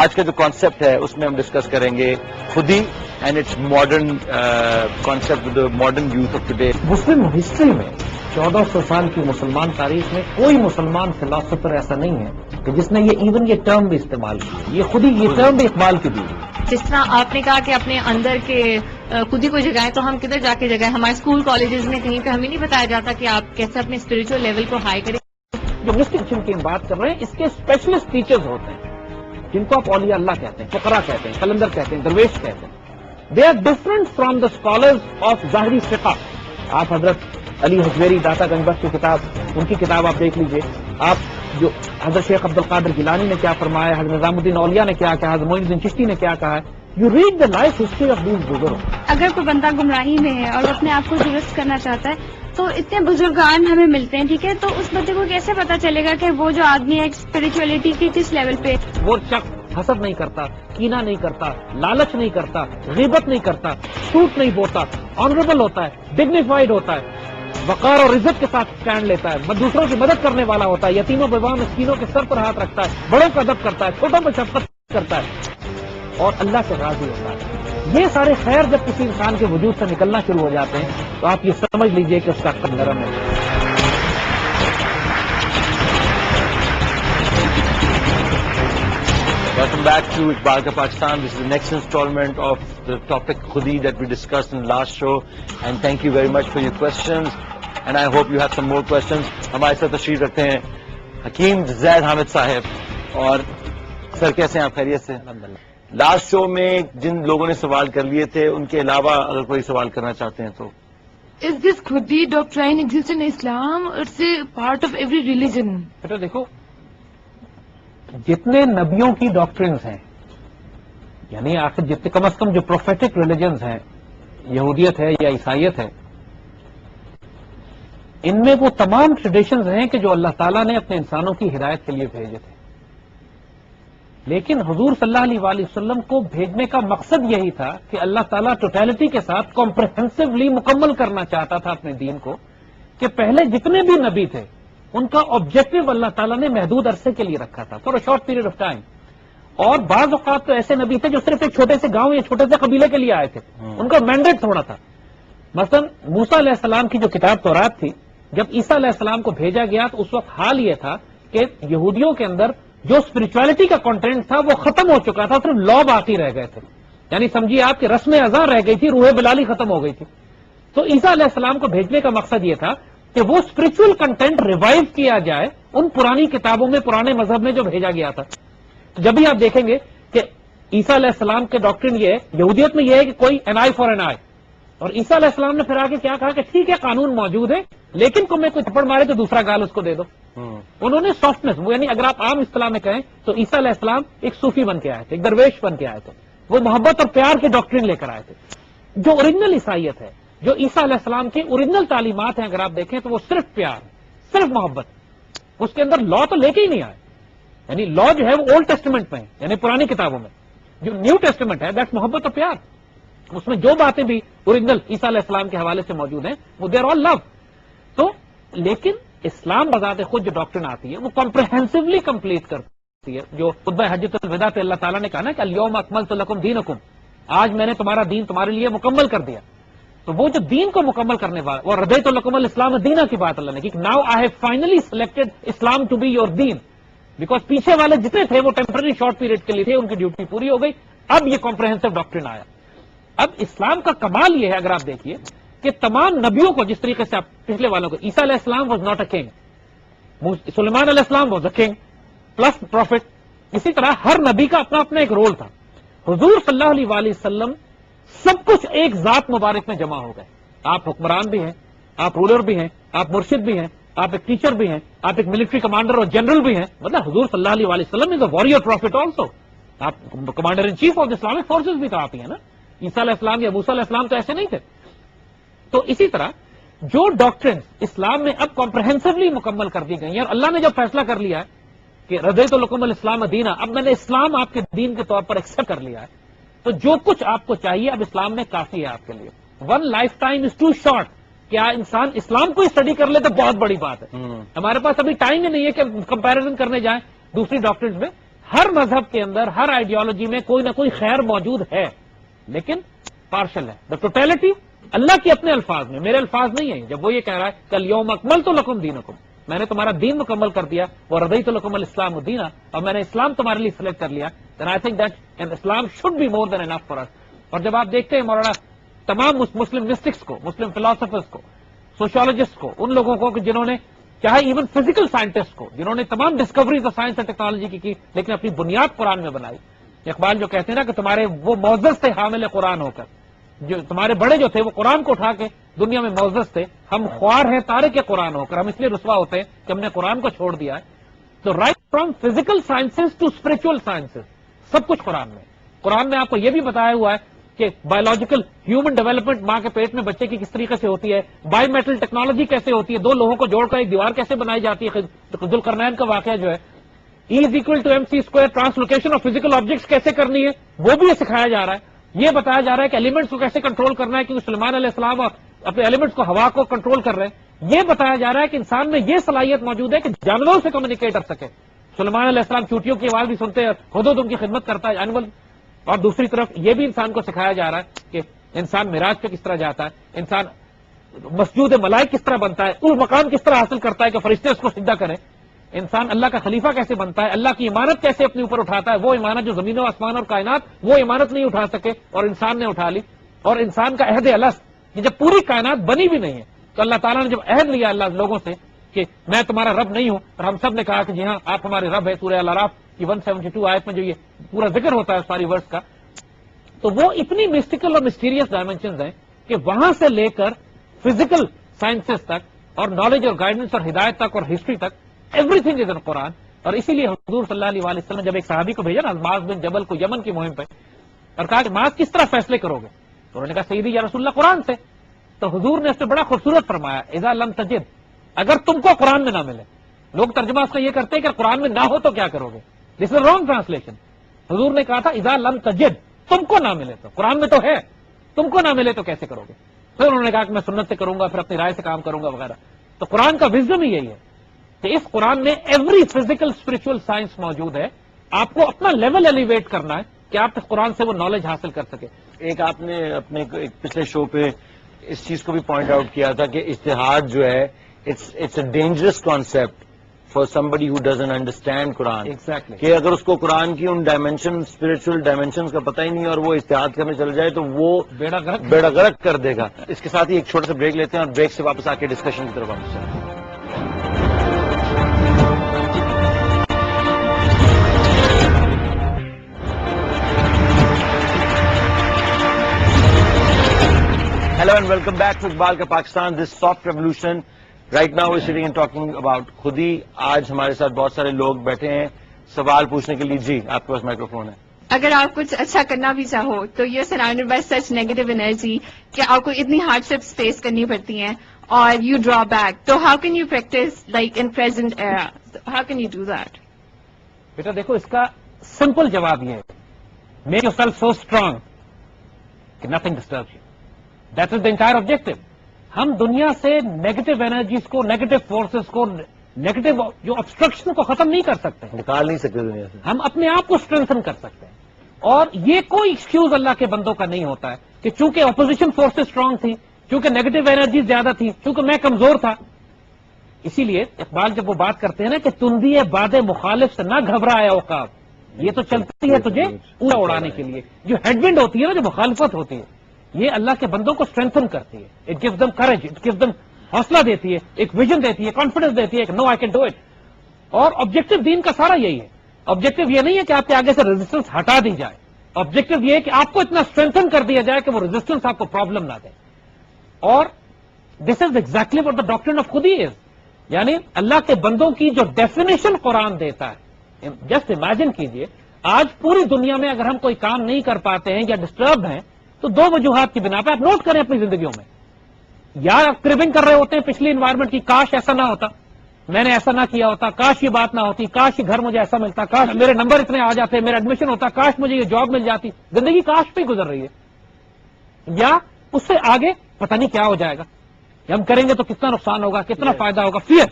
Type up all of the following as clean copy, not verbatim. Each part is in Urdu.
آج کا جو کانسیپٹ ہے اس میں ہم ڈسکس کریں گے خودی and its modern concept modern youth of today. مسلم ہسٹری میں 1400 سال کی مسلمان تاریخ میں کوئی مسلمان فلاسفر ایسا نہیں ہے کہ جس نے یہ ٹرم بھی استعمال کی. یہ خودی یہ ٹرم بھی اقبال کی دی. جس طرح آپ نے کہا کہ اپنے اندر کے خود ہی کو جگائیں، تو ہم کدھر جا کے جگائیں؟ ہمارے اسکول کالجز میں کہیں پہ ہمیں نہیں بتایا جاتا کہ آپ کیسے اپنے اسپرچل لیول کو ہائی کریں. جو مسٹک کی ہم بات کر رہے ہیں اس کے اسپیشلسٹ ٹیچرز ہوتے ہیں جن کو آپ اولیاء اللہ کہتے ہیں، فقراء کہتے ہیں، کلندر کہتے ہیں، درویش کہتے ہیں. They are different from the scholars of ظاہری فقہ. آپ حضرت علی حجویری داتا گنج بخش کی کتاب، ان کی کتاب آپ دیکھ لیجئے. آپ جو حضرت شیخ عبد القادر گیلانی نے کیا فرمایا، حضرت نظام الدین اولیاء نے کیا کہا، حضرت معین الدین چشتی نے کیا کہا ہے. You read the life history of these بزرگ. اگر کوئی بندہ گمراہی میں ہے اور اپنے آپ کو درست کرنا چاہتا ہے تو اتنے بزرگان ہمیں ملتے ہیں، ٹھیک ہے، تو اس بندے کو کیسے پتا چلے گا کہ وہ جو آدمی ہے اسپرچولیٹی کی کس لیول پہ؟ وہ شخص حسد نہیں کرتا، کینہ نہیں کرتا، لالچ نہیں کرتا، غیبت نہیں کرتا، جھوٹ نہیں بولتا، آنریبل ہوتا ہے، ڈگنیفائڈ ہوتا ہے، وقار اور عزت کے ساتھ اسٹینڈ لیتا ہے، دوسروں کی مدد کرنے والا ہوتا ہے، یتیموں بیواؤں مسکینوں کے سر پر ہاتھ رکھتا ہے، بڑوں کا ادب کرتا ہے، چھوٹوں پر شفقت کرتا ہے اور اللہ سے راضی ہوتا ہے. یہ سارے خیر جب کسی انسان کے وجود سے نکلنا شروع ہو جاتے ہیں تو آپ یہ سمجھ لیجئے کہ اس کا قد نرم ہے. Welcome back to Iqbal Ka Pakistan. This is the next installment of the topic Khudi that we discussed in the last show. And thank you very much for your questions. And I hope you have some more questions. ہمارے ساتھ تشریف رکھتے ہیں حکیم زید حامد صاحب. اور سر کیسے ہیں آپ؟ خیریت سے؟ الحمدللہ. لاسٹ شو میں جن لوگوں نے سوال کر لیے تھے ان کے علاوہ اگر کوئی سوال کرنا چاہتے ہیں تو Is this Khudi doctrine exist in Islam or it's a part of every religion? بیٹا دیکھو، جتنے نبیوں کی ڈاکٹرنز ہیں، یعنی آخر جتنے کم از کم جو پروفیٹک ریلیجنز ہیں، یہودیت ہے یا عیسائیت ہے، ان میں وہ تمام ٹریڈیشنز ہیں کہ جو اللہ تعالیٰ نے اپنے انسانوں کی ہدایت کے لیے بھیجے تھے. لیکن حضور صلی اللہ علیہ وآلہ وسلم کو بھیجنے کا مقصد یہی تھا کہ اللہ تعالیٰ ٹوٹیلٹی کے ساتھ کمپریہنسولی مکمل کرنا چاہتا تھا اپنے دین کو، کہ پہلے جتنے بھی نبی تھے ان کا آبجیکٹو اللہ تعالیٰ نے محدود عرصے کے لیے رکھا تھا، for a short period of time. اور بعض اوقات تو ایسے نبی تھے جو صرف ایک چھوٹے سے گاؤں یا چھوٹے سے قبیلے کے لیے آئے تھے، ان کا مینڈیٹ تھوڑا تھا. مثلا موسیٰ علیہ السلام کی جو کتاب تورات تھی، جب عیسیٰ علیہ السلام کو بھیجا گیا تو اس وقت حال یہ تھا کہ یہودیوں کے اندر جو اسپرچولیٹی کا کنٹینٹ تھا وہ ختم ہو چکا تھا، صرف لا باقی رہ گئے تھے. یعنی سمجھیے آپ کی رسم ازاں رہ گئی تھی، روح بلالی ختم ہو گئی تھی. تو عیسیٰ علیہ السلام کو بھیجنے کا مقصد یہ تھا کہ وہ اسپرچل کنٹینٹ ریوائو کیا جائے ان پرانی کتابوں میں، پرانے مذہب میں جو بھیجا گیا تھا. تو جب بھی آپ دیکھیں گے کہ عیسیٰ علیہ السلام کے ڈاکٹرن یہ ہے، یہودیت میں یہ ہے کہ کوئی این آئی فار این آئی، اور عیسیٰ علیہ السلام نے پھر آگے کیا کہا کہ ٹھیک ہے قانون موجود ہے لیکن کو میں کوئی تھپڑ مارے تو دوسرا گال اس کو دے دو. انہوں نے سافٹنس، یعنی اگر آپ عام اصطلاح میں کہیں تو عیسیٰ علیہ السلام ایک صوفی بن کے آئے تھے، ایک درویش بن کے آئے تھے. وہ محبت اور پیار کے ڈاکٹرن لے کر آئے تھے. جو اوریجنل عیسائیت ہے، جو عیسیٰ علیہ السلام کی اوریجنل تعلیمات ہیں، اگر آپ دیکھیں تو وہ صرف پیار، صرف محبت. اس کے اندر لا تو لے کے ہی نہیں آئے. یعنی لا جو ہے وہ اولڈ ٹیسٹمنٹ میں ہے، یعنی پرانی کتابوں میں. جو نیو ٹیسٹمنٹ ہے دیٹس محبت اور پیار. اس میں جو باتیں بھی اوریجنل عیسیٰ علیہ السلام کے حوالے سے موجود ہیں وہ دے آر آل لو. تو لیکن اسلام بذات خود جو ڈاکٹرن آتی ہے وہ کمپریہنسولی کمپلیٹ کرتی ہے. جو خطبہ حجۃ الوداع پہ اللہ تعالیٰ نے کہا نا کہ الیوم اکملت لکم دینکم، آج میں نے تمہارا دین تمہارے لیے مکمل کر دیا. تو وہ جو دین کو مکمل کرنے والا، اور رضیت لکم الاسلام دینا کی بات اللہ نے کی، now I have finally selected Islam to be your دین. بیکاز پیچھے والے جتنے تھے وہ ٹیمپرری شارٹ پیریڈ کے لیے تھے، ان کی ڈیوٹی پوری ہو گئی. اب یہ کمپریہنسو ڈاکٹرن آیا. اب اسلام کا کمال یہ ہے، اگر آپ دیکھیے کہ تمام نبیوں کو جس طریقے سے آپ پچھلے والوں کو، عیسیٰ علیہ السلام واز ناٹ اے کنگ، سلیمان علیہ السلام was a king plus prophet. اسی طرح ہر نبی کا اپنا اپنا ایک رول تھا. حضور صلی اللہ علیہ وآلہ وسلم سب کچھ ایک ذات مبارک میں جمع ہو گئے. آپ حکمران بھی ہیں، آپ رولر بھی ہیں، آپ مرشد بھی ہیں، آپ ایک ٹیچر بھی ہیں، آپ ایک ملٹری کمانڈر اور جنرل بھی ہیں. مطلب حضور صلی اللہ علیہ وآلہ وسلم از اے واریر پروفٹ آلسو. آپ commander in chief of the Islamic forces بھی تو آپ ہی ہیں نا. عیسیٰ علیہ السلام یا موسیٰ علیہ السلام تو ایسے نہیں تھے. تو اسی طرح جو ڈاکٹرن اسلام میں اب کمپریہنسولی مکمل کر دی گئی ہیں، اور اللہ نے جب فیصلہ کر لیا ہے کہ رضیت لکم الاسلام دینا، اب میں نے اسلام آپ کے دین کے طور پر ایکسپٹ کر لیا ہے، تو جو کچھ آپ کو چاہیے اب اسلام میں کافی ہے آپ کے لیے. One lifetime is too short. کیا انسان اسلام کو اسٹڈی کر لے تو بہت بڑی بات ہے. ہمارے پاس ابھی ٹائم ہی نہیں ہے کہ کمپیریزن کرنے جائیں دوسری ڈاکٹرز میں. ہر مذہب کے اندر ہر آئیڈیالوجی میں کوئی نہ کوئی خیر موجود ہے، لیکن پارشل ہے. دا ٹوٹیلٹی اللہ کے اپنے الفاظ میں، میرے الفاظ نہیں ہیں. جب وہ یہ کہہ رہا ہے کل یوم اکملت لکم دینکم، میں نے تمہارا دین مکمل کر دیا، وہ رضیت لکم الاسلام دینا، اور میں نے اسلام تمہارے لیے سلیکٹ کر لیا، then I think that Islam should be more than enough for us. اور جب آپ دیکھتے ہیں مولانا تمام مسلم مسٹکس کو، مسلم فلاسفرز کو، سوشولوجسٹ کو، ان لوگوں کو کہ جنہوں نے چاہے ایون فزیکل سائنٹسٹ کو، جنہوں نے تمام discoveries of science and technology کی لیکن اپنی بنیاد قرآن میں بنائی. اقبال جو کہتے ہیں نا کہ تمہارے وہ معزز تھے حامل قرآن ہو کر، جو تمہارے بڑے جو تھے وہ قرآن کو اٹھا کے دنیا میں معزز تھے، ہم خوار ہیں تارک قرآن ہو کر، ہم اس لیے رسوا ہوتے ہیں کہ ہم نے قرآن کو چھوڑ دیا ہے. تو right from physical sciences to spiritual sciences سب کچھ قرآن میں. قرآن میں آپ کو یہ بھی بتایا ہوا ہے کہ بایولوجیکل ہیومن ڈیولپمنٹ ماں کے پیٹ میں بچے کی کس طریقے سے ہوتی ہے، بایو میٹل ٹیکنالوجی کیسے ہوتی ہے، دو لوہوں کو جوڑ کر ایک دیوار کیسے بنائی جاتی ہے، ذوالقرنین کا واقعہ جو ہے E=mc²، ٹرانسلوکیشن آف فزیکل آبجیکٹس کیسے کرنی ہے وہ بھی یہ سکھایا جا رہا ہے. یہ بتایا جا رہا ہے کہ ایلیمنٹس کو کیسے کنٹرول کرنا ہے، کیونکہ سلیمان علیہ السلام اپنے ایلیمنٹس کو ہوا کو کنٹرول کر رہے ہیں. یہ بتایا جا رہا ہے کہ انسان میں یہ صلاحیت موجود ہے کہ جانوروں سے کمیونیکیٹ کر سکے. سلیمان علیہ السلام چوٹیوں کی آواز بھی سنتے ہیں، خود ان کی خدمت کرتا ہے اینیمل. اور دوسری طرف یہ بھی انسان کو سکھایا جا رہا ہے کہ انسان معراج پہ کس طرح جاتا ہے، انسان مسجود ملائک کس طرح بنتا ہے، وہ مقام کس طرح حاصل کرتا ہے کہ فرشتے اس کو سجدہ کریں، انسان اللہ کا خلیفہ کیسے بنتا ہے، اللہ کی امانت کیسے اپنے اوپر اٹھاتا ہے، وہ امانت جو زمین و آسمان اور کائنات وہ امانت نہیں اٹھا سکے اور انسان نے اٹھا لی. اور انسان کا عہد الست کہ جب پوری کائنات بنی بھی نہیں ہے تو اللہ تعالیٰ نے جب عہد لیا اللہ لوگوں سے کہ میں تمہارا رب نہیں ہوں، اور ہم سب نے کہا کہ جی ہاں آپ ہمارے رب ہے، سورہ الاعراف کی 172 آیت میں جو یہ پورا ذکر ہوتا ہے ساری ورڈز کا، تو وہ اتنی مسٹیکل اور مسٹیریس ڈائمینشنز ہیں کہ وہاں سے لے کر فزیکل سائنسز تک اور نالج اور گائیڈنس اور ہدایت تک اور ہسٹری تک ایوری تھنگ از ان قرآن. اور اسی لیے حضور صلی اللہ علیہ وسلم نے جب ایک صحابی کو بھیجا نا معاذ بن جبل کو یمن کی مہم پہ، اور کہا کہ معاذ کس طرح فیصلے کرو گے، تو انہوں نے کہا سیدی یا رسول اللہ قرآن سے. تو حضور نے اس سے بڑا خوبصورت فرمایا اذا لم تجد، اگر تم کو قرآن میں نہ ملے. لوگ ترجمہ اس کا یہ کرتے ہیں کہ قرآن میں نہ ہو تو کیا کرو گے، دس از رانگ ٹرانسلیشن. حضور نے کہا تھا اذا لم تجد، تم کو نہ ملے تو، قرآن میں تو ہے، تم کو نہ ملے تو کیسے کرو گے. پھر انہوں نے کہا کہ میں سنت سے کروں گا، پھر اپنی رائے سے کام کروں گا وغیرہ. تو قرآن کا وزڈم ہی یہی ہے کہ اس قرآن میں ایوری فزیکل اسپرچل سائنس موجود ہے. آپ کو اپنا لیول ایلیویٹ کرنا ہے کہ آپ اس قرآن سے وہ نالج حاصل کر سکے. ایک آپ نے اپنے ایک پچھلے شو پہ اس چیز کو بھی پوائنٹ آؤٹ کیا تھا کہ اجتہاد جو ہے it's a dangerous concept for somebody who doesn't understand قرآن. Exactly. کہ اگر اس کو قرآن کی ان ڈائمینشن اسپرچل ڈائمینشنس کا پتہ ہی نہیں اور وہ اجتہاد کرنے چل جائے تو وہ بیڑا غرق کر دے گا. اس کے ساتھ ہی ایک چھوٹا سا بریک لیتے ہیں اور بریک سے واپس آ کے ڈسکشن کی طرف ہم چلیں گے. Hello and welcome back to Iqbal Ka Pakistan. This soft revolution. Right now we're sitting and talking about خودی. آج ہمارے ساتھ بہت سارے لوگ بیٹھے ہیں سوال پوچھنے کے لیے. جی آپ کے پاس مائکرو فون ہے. اگر آپ کچھ اچھا کرنا بھی چاہو تو you surrounded by such negative energy کہ آپ کو اتنی ہارڈ شپس فیس کرنی پڑتی ہیں اور یو ڈرا بیک. تو how can you practice like in present era, how can you do that? بیٹا دیکھو اس کا سمپل جواب یہ ہے، make your self so strong کہ nothing disturbs you. That is the entire objective. ہم دنیا سے نیگیٹو انرجیز کو، نیگیٹو فورسز کو، نیگیٹو جو obstruction کو ختم نہیں کر سکتے، نکال نہیں سکتے دنیا سے. ہم اپنے آپ کو اسٹرینتھن کر سکتے ہیں. اور یہ کوئی ایکسکیوز اللہ کے بندوں کا نہیں ہوتا ہے کہ چونکہ اپوزیشن فورسز اسٹرانگ تھی، چونکہ نیگیٹو انرجی زیادہ تھی، چونکہ میں کمزور تھا. اسی لیے اقبال جب وہ بات کرتے ہیں نا کہ تندی باد مخالف سے نہ گھبرائے اوقات، یہ تو چلتی ہے تجھے پورا اڑانے کے لیے. جو ہیڈ ونڈ ہوتی ہے نا، جو مخالفت ہوتی ہے، یہ اللہ کے بندوں کو اسٹرینتھن کرتی ہے. It gives them courage, it gives them حوصلہ دیتی ہے، ایک ویژن دیتی ہے، کانفیڈنس دیتی ہے کہ نو آئی کین ڈو اٹ. اور آبجیکٹو دین کا سارا یہی ہے. آبجیکٹو یہ نہیں ہے کہ آپ کے آگے سے ریزسٹنس ہٹا دی جائے، آبجیکٹو یہ ہے کہ آپ کو اتنا اسٹرینتھن کر دیا جائے کہ وہ ریزسٹنس آپ کو پرابلم نہ دے. اور دس از ایگزیکٹلی واٹ دا ڈاکٹرن آف خودی از. یعنی اللہ کے بندوں کی جو ڈیفینیشن قرآن دیتا ہے، جسٹ امیجن کیجئے آج پوری دنیا میں اگر ہم کوئی کام نہیں کر پاتے ہیں یا ڈسٹرب ہیں تو دو وجوہات کی بنا پہ. آپ نوٹ کریں اپنی زندگیوں میں، یا آپ کربنگ کر رہے ہوتے ہیں پچھلی انوائرمنٹ کی، کاش ایسا نہ ہوتا، میں نے ایسا نہ کیا ہوتا، کاش یہ بات نہ ہوتی، کاش یہ گھر مجھے ایسا ملتا، کاش میرے نمبر اتنے آ جاتے، میرا ایڈمیشن ہوتا، کاش مجھے یہ جاب مل جاتی. زندگی کاش پہ ہی گزر رہی ہے. یا اس سے آگے پتہ نہیں کیا ہو جائے گا، ہم کریں گے تو کتنا نقصان ہوگا، کتنا فائدہ ہوگا. فیئر.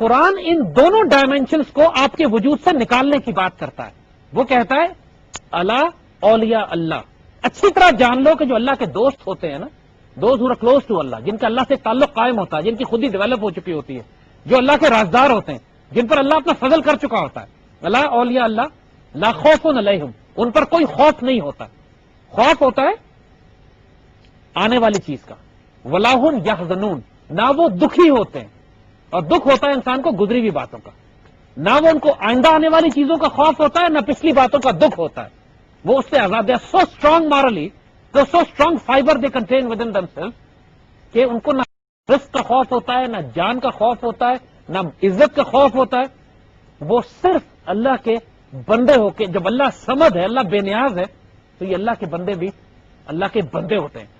قرآن ان دونوں ڈائمینشنز کو آپ کے وجود سے نکالنے کی بات کرتا ہے. وہ کہتا ہے اللہ اولیاء اللہ. اچھی طرح جان لو کہ جو اللہ کے دوست ہوتے ہیں نا, دوز ہو کلوز ٹو اللہ, جن کا اللہ سے تعلق قائم ہوتا ہے, جن کی خود ہی ڈیولپ ہو چکی ہوتی ہے, جو اللہ کے رازدار ہوتے ہیں, جن پر اللہ اپنا فضل کر چکا ہوتا ہے. اللہ اولیاء اللہ لا خوف علیہم, ان پر کوئی خوف نہیں ہوتا. خوف ہوتا ہے آنے والی چیز کا. ولا هم یحزنون, نہ وہ دکھی ہوتے ہیں, اور دکھ ہوتا ہے انسان کو گزری ہوئی باتوں کا. نہ وہ ان کو آئندہ آنے والی چیزوں کا خوف ہوتا ہے, نہ پچھلی باتوں کا دکھ ہوتا ہے. وہ اس سے آزاد ہے. So strong morally, so strong fibre they contain with in them self, کہ ان کو نہ رزق کا خوف ہوتا ہے, نہ جان کا خوف ہوتا ہے, نہ عزت کا خوف ہوتا ہے. وہ صرف اللہ کے بندے ہو کے, جب اللہ سمد ہے, اللہ بے نیاز ہے, تو یہ اللہ کے بندے بھی اللہ کے بندے ہوتے ہیں.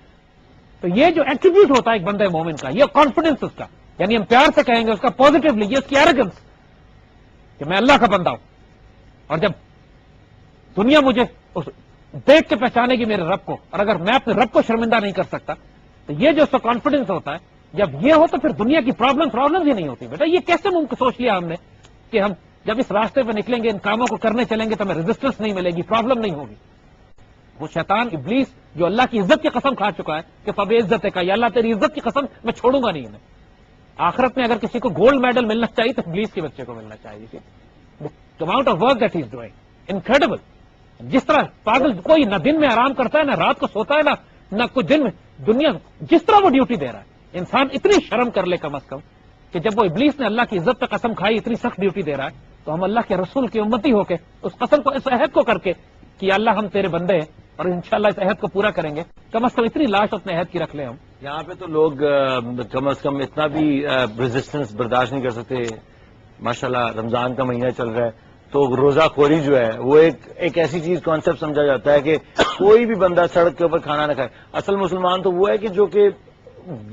تو یہ جو ایٹریبیوٹ ہوتا ہے ایک بندے مومن کا, یہ کانفیڈنس اس کا, یعنی ہم پیار سے کہیں گے اس کا پازیٹیولی, یہ اس کی ایروگنس کہ میں اللہ کا بندہ ہوں. اور جب دنیا مجھے دیکھ کے پہچانے گی میرے رب کو, اور اگر میں اپنے رب کو شرمندہ نہیں کر سکتا, تو یہ جو اس کا کانفیڈنس ہوتا ہے, جب یہ ہو تو پھر دنیا کی پرابلمز ہی نہیں ہوتی. بیٹا یہ کیسے ممکن سوچ لیا ہم نے کہ ہم جب اس راستے پہ نکلیں گے, ان کاموں کو کرنے چلیں گے, تو ہمیں ریزسٹنس نہیں ملے گی, پرابلم نہیں ہوگی. وہ شیطان ابلیس جو اللہ کی عزت کی قسم کھا چکا ہے کہ فب عزت ہے, یا اللہ تیری عزت کی قسم میں چھوڑوں گا نہیں انہیں. آخرت میں اگر کسی کو گولڈ میڈل ملنا چاہیے تو ابلیس کے بچے کو ملنا چاہیے. Amount of work that he is doing incredible. جس طرح پاگل کوئی نہ دن میں آرام کرتا ہے, نہ رات کو سوتا ہے, نہ کوئی دن میں, دنیا جس طرح وہ ڈیوٹی دے رہا ہے, انسان اتنی شرم کر لے کم از کم کہ جب وہ ابلیس نے اللہ کی عزت پہ قسم کھائی, اتنی سخت ڈیوٹی دے رہا ہے, تو ہم اللہ کے رسول کی امتی ہو کے اس قسم کو, اس عہد کو کر کے کہ اللہ ہم تیرے بندے ہیں اور انشاءاللہ اس عہد کو پورا کریں گے, کم از کم اتنی لاش اپنے عہد کی رکھ لیں ہم. یہاں پہ تو لوگ کم از کم اتنا بھی ریزسٹنس برداشت نہیں کر سکتے. ماشاءاللہ رمضان کا مہینہ چل رہا ہے, تو روزہ خوری جو ہے وہ ایک ایسی چیز کانسیپٹ سمجھا جاتا ہے کہ کوئی بھی بندہ سڑک کے اوپر کھانا نہ کھائے. اصل مسلمان تو وہ ہے کہ جو کہ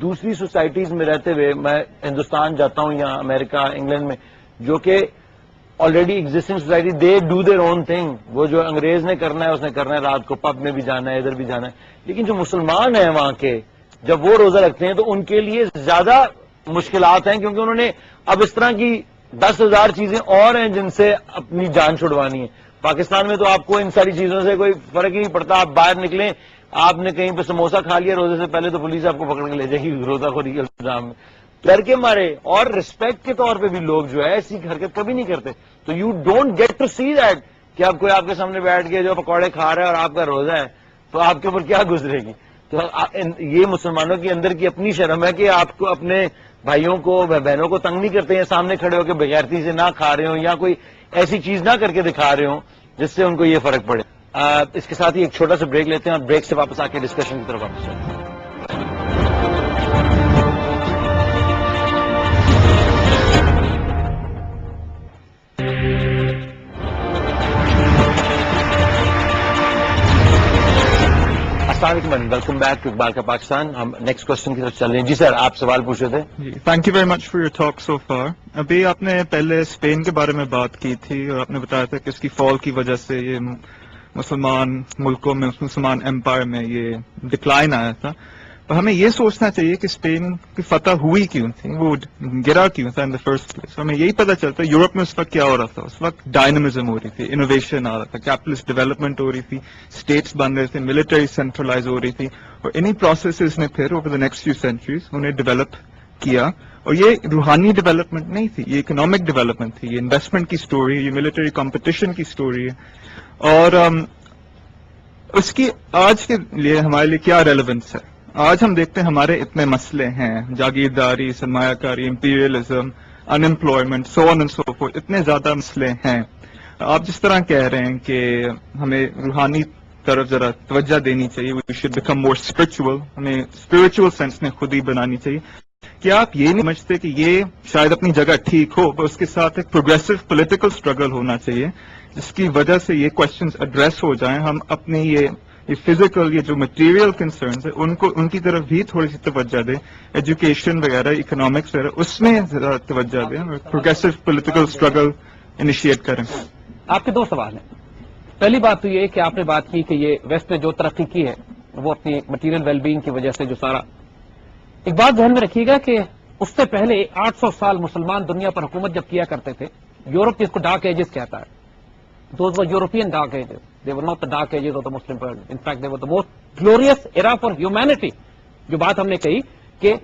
دوسری سوسائٹیز میں رہتے ہوئے, میں ہندوستان جاتا ہوں یا امریکہ انگلینڈ میں, جو کہ already existing society, they do their own thing. وہ جو انگریز نے کرنا ہے اس نے کرنا ہے, رات کو پب میں بھی جانا ہے, ادھر بھی جانا ہے. لیکن جو مسلمان ہیں وہاں کے, جب وہ روزہ رکھتے ہیں تو ان کے لیے زیادہ مشکلات ہیں, کیونکہ انہوں نے اب اس طرح کی 10,000 چیزیں اور ہیں جن سے اپنی جان چھڑوانی ہے. پاکستان میں تو آپ کو ان ساری چیزوں سے کوئی فرق ہی نہیں پڑتا. آپ باہر نکلیں, آپ نے کہیں پہ سموسا کھا لیا روزے سے پہلے, تو پولیس آپ کو پکڑ کے لے جائے گی روزہ خوری کے الزام میں, ڈر کے مارے. اور رسپیکٹ کے طور پہ بھی لوگ جو ہے ایسی حرکت کبھی نہیں کرتے. تو you don't get to see that کہ اب کوئی آپ کے سامنے بیٹھ کے جو پکوڑے کھا رہا ہے اور آپ کا روزہ ہے, تو آپ کے اوپر کیا گزرے گی. تو یہ مسلمانوں کے اندر کی اپنی شرم ہے کہ آپ کو اپنے بھائیوں کو بہنوں کو تنگ نہیں کرتے ہیں, سامنے کھڑے ہو کے بغیرتی سے نہ کھا رہے ہوں یا کوئی ایسی چیز نہ کر کے دکھا رہے ہوں جس سے ان کو یہ فرق پڑے. اس کے ساتھ ہی ایک چھوٹا سا بریک لیتے ہیں اور بریک سے واپس آ کے ڈسکشن کی طرف واپس چلتے ہیں. السلام علیکم, ویلکم بیک ٹو اقبال کا پاکستان. ہم نیکسٹ کوشچن کی طرف چل رہے ہیں. جی سر, آپ سوال پوچھ رہے تھے. جی, thank you very much for your talk so far. ابھی آپ نے پہلے اسپین کے بارے میں بات کی تھی اور آپ نے بتایا تھا کہ اس کی فال کی وجہ سے یہ مسلمان ملکوں میں, مسلمان امپائر میں یہ ڈکلائن آیا تھا. اور ہمیں یہ سوچنا چاہیے کہ اسپین کی فتح ہوئی کیوں تھی, وہ گرا کیوں تھا ان دا فرسٹ پلیس. ہمیں یہی پتہ چلتا ہے یورپ میں اس وقت کیا ہو رہا تھا. اس وقت ڈائنامزم ہو رہی تھی, انوویشن آ رہا تھا, کیپٹلسٹ ڈیولپمنٹ ہو رہی تھی, اسٹیٹس بن رہے تھے, ملٹری سینٹرلائز ہو رہی تھی, اور انہی پروسیسز نے پھر over the next few centuries انہیں ڈیولپ کیا. اور یہ روحانی ڈیولپمنٹ نہیں تھی, یہ اکنامک ڈیولپمنٹ تھی, یہ انویسٹمنٹ کی اسٹوری ہے, یہ ملٹری کمپٹیشن کی اسٹوری ہے. اور اس کی آج کے لیے ہمارے لیے کیا ریلیونس ہے. آج ہم دیکھتے ہیں ہمارے اتنے مسئلے ہیں, جاگیرداری, سرمایہ کاری, imperialism, in employment, so on and so forth, اتنے زیادہ مسئلے ہیں. آپ جس طرح کہہ رہے ہیں کہ ہمیں روحانی طرف ذرا توجہ دینی چاہیے, we should become more spiritual, ہمیں اسپرچول سینس میں خود ہی بنانی چاہیے. کیا آپ یہ نہیں سمجھتے کہ یہ شاید اپنی جگہ ٹھیک ہو, پر اس کے ساتھ ایک پروگریسو پولیٹیکل اسٹرگل ہونا چاہیے جس کی وجہ سے یہ کوشچنز ایڈریس ہو جائیں, ہم اپنی یہ فزیکل, یہ جو مٹیریل کنسرنس ہے ان کی طرف بھی تھوڑی سی توجہ دیں, ایجوکیشن وغیرہ, اکنامکس وغیرہ, اس میں ذرا توجہ دیں اور پروگریسو پولیٹیکل اسٹرگل انیشیٹ کریں. آپ کے دو سوال ہیں. پہلی بات تو یہ کہ آپ نے بات کی کہ یہ ویسٹ نے جو ترقی کی ہے وہ اپنی مٹیریل ویل بینگ کی وجہ سے جو سارا. ایک بات ذہن میں رکھیے گا کہ اس سے پہلے 800 سال مسلمان دنیا پر حکومت جب کیا کرتے تھے، یورپ جس کو ڈارک ایجز کہتا ہے، those were European dark ages, they were not the dark ages of the Muslim world, in fact they were the most glorious era for humanity. جو بات ہم نے کہی کہ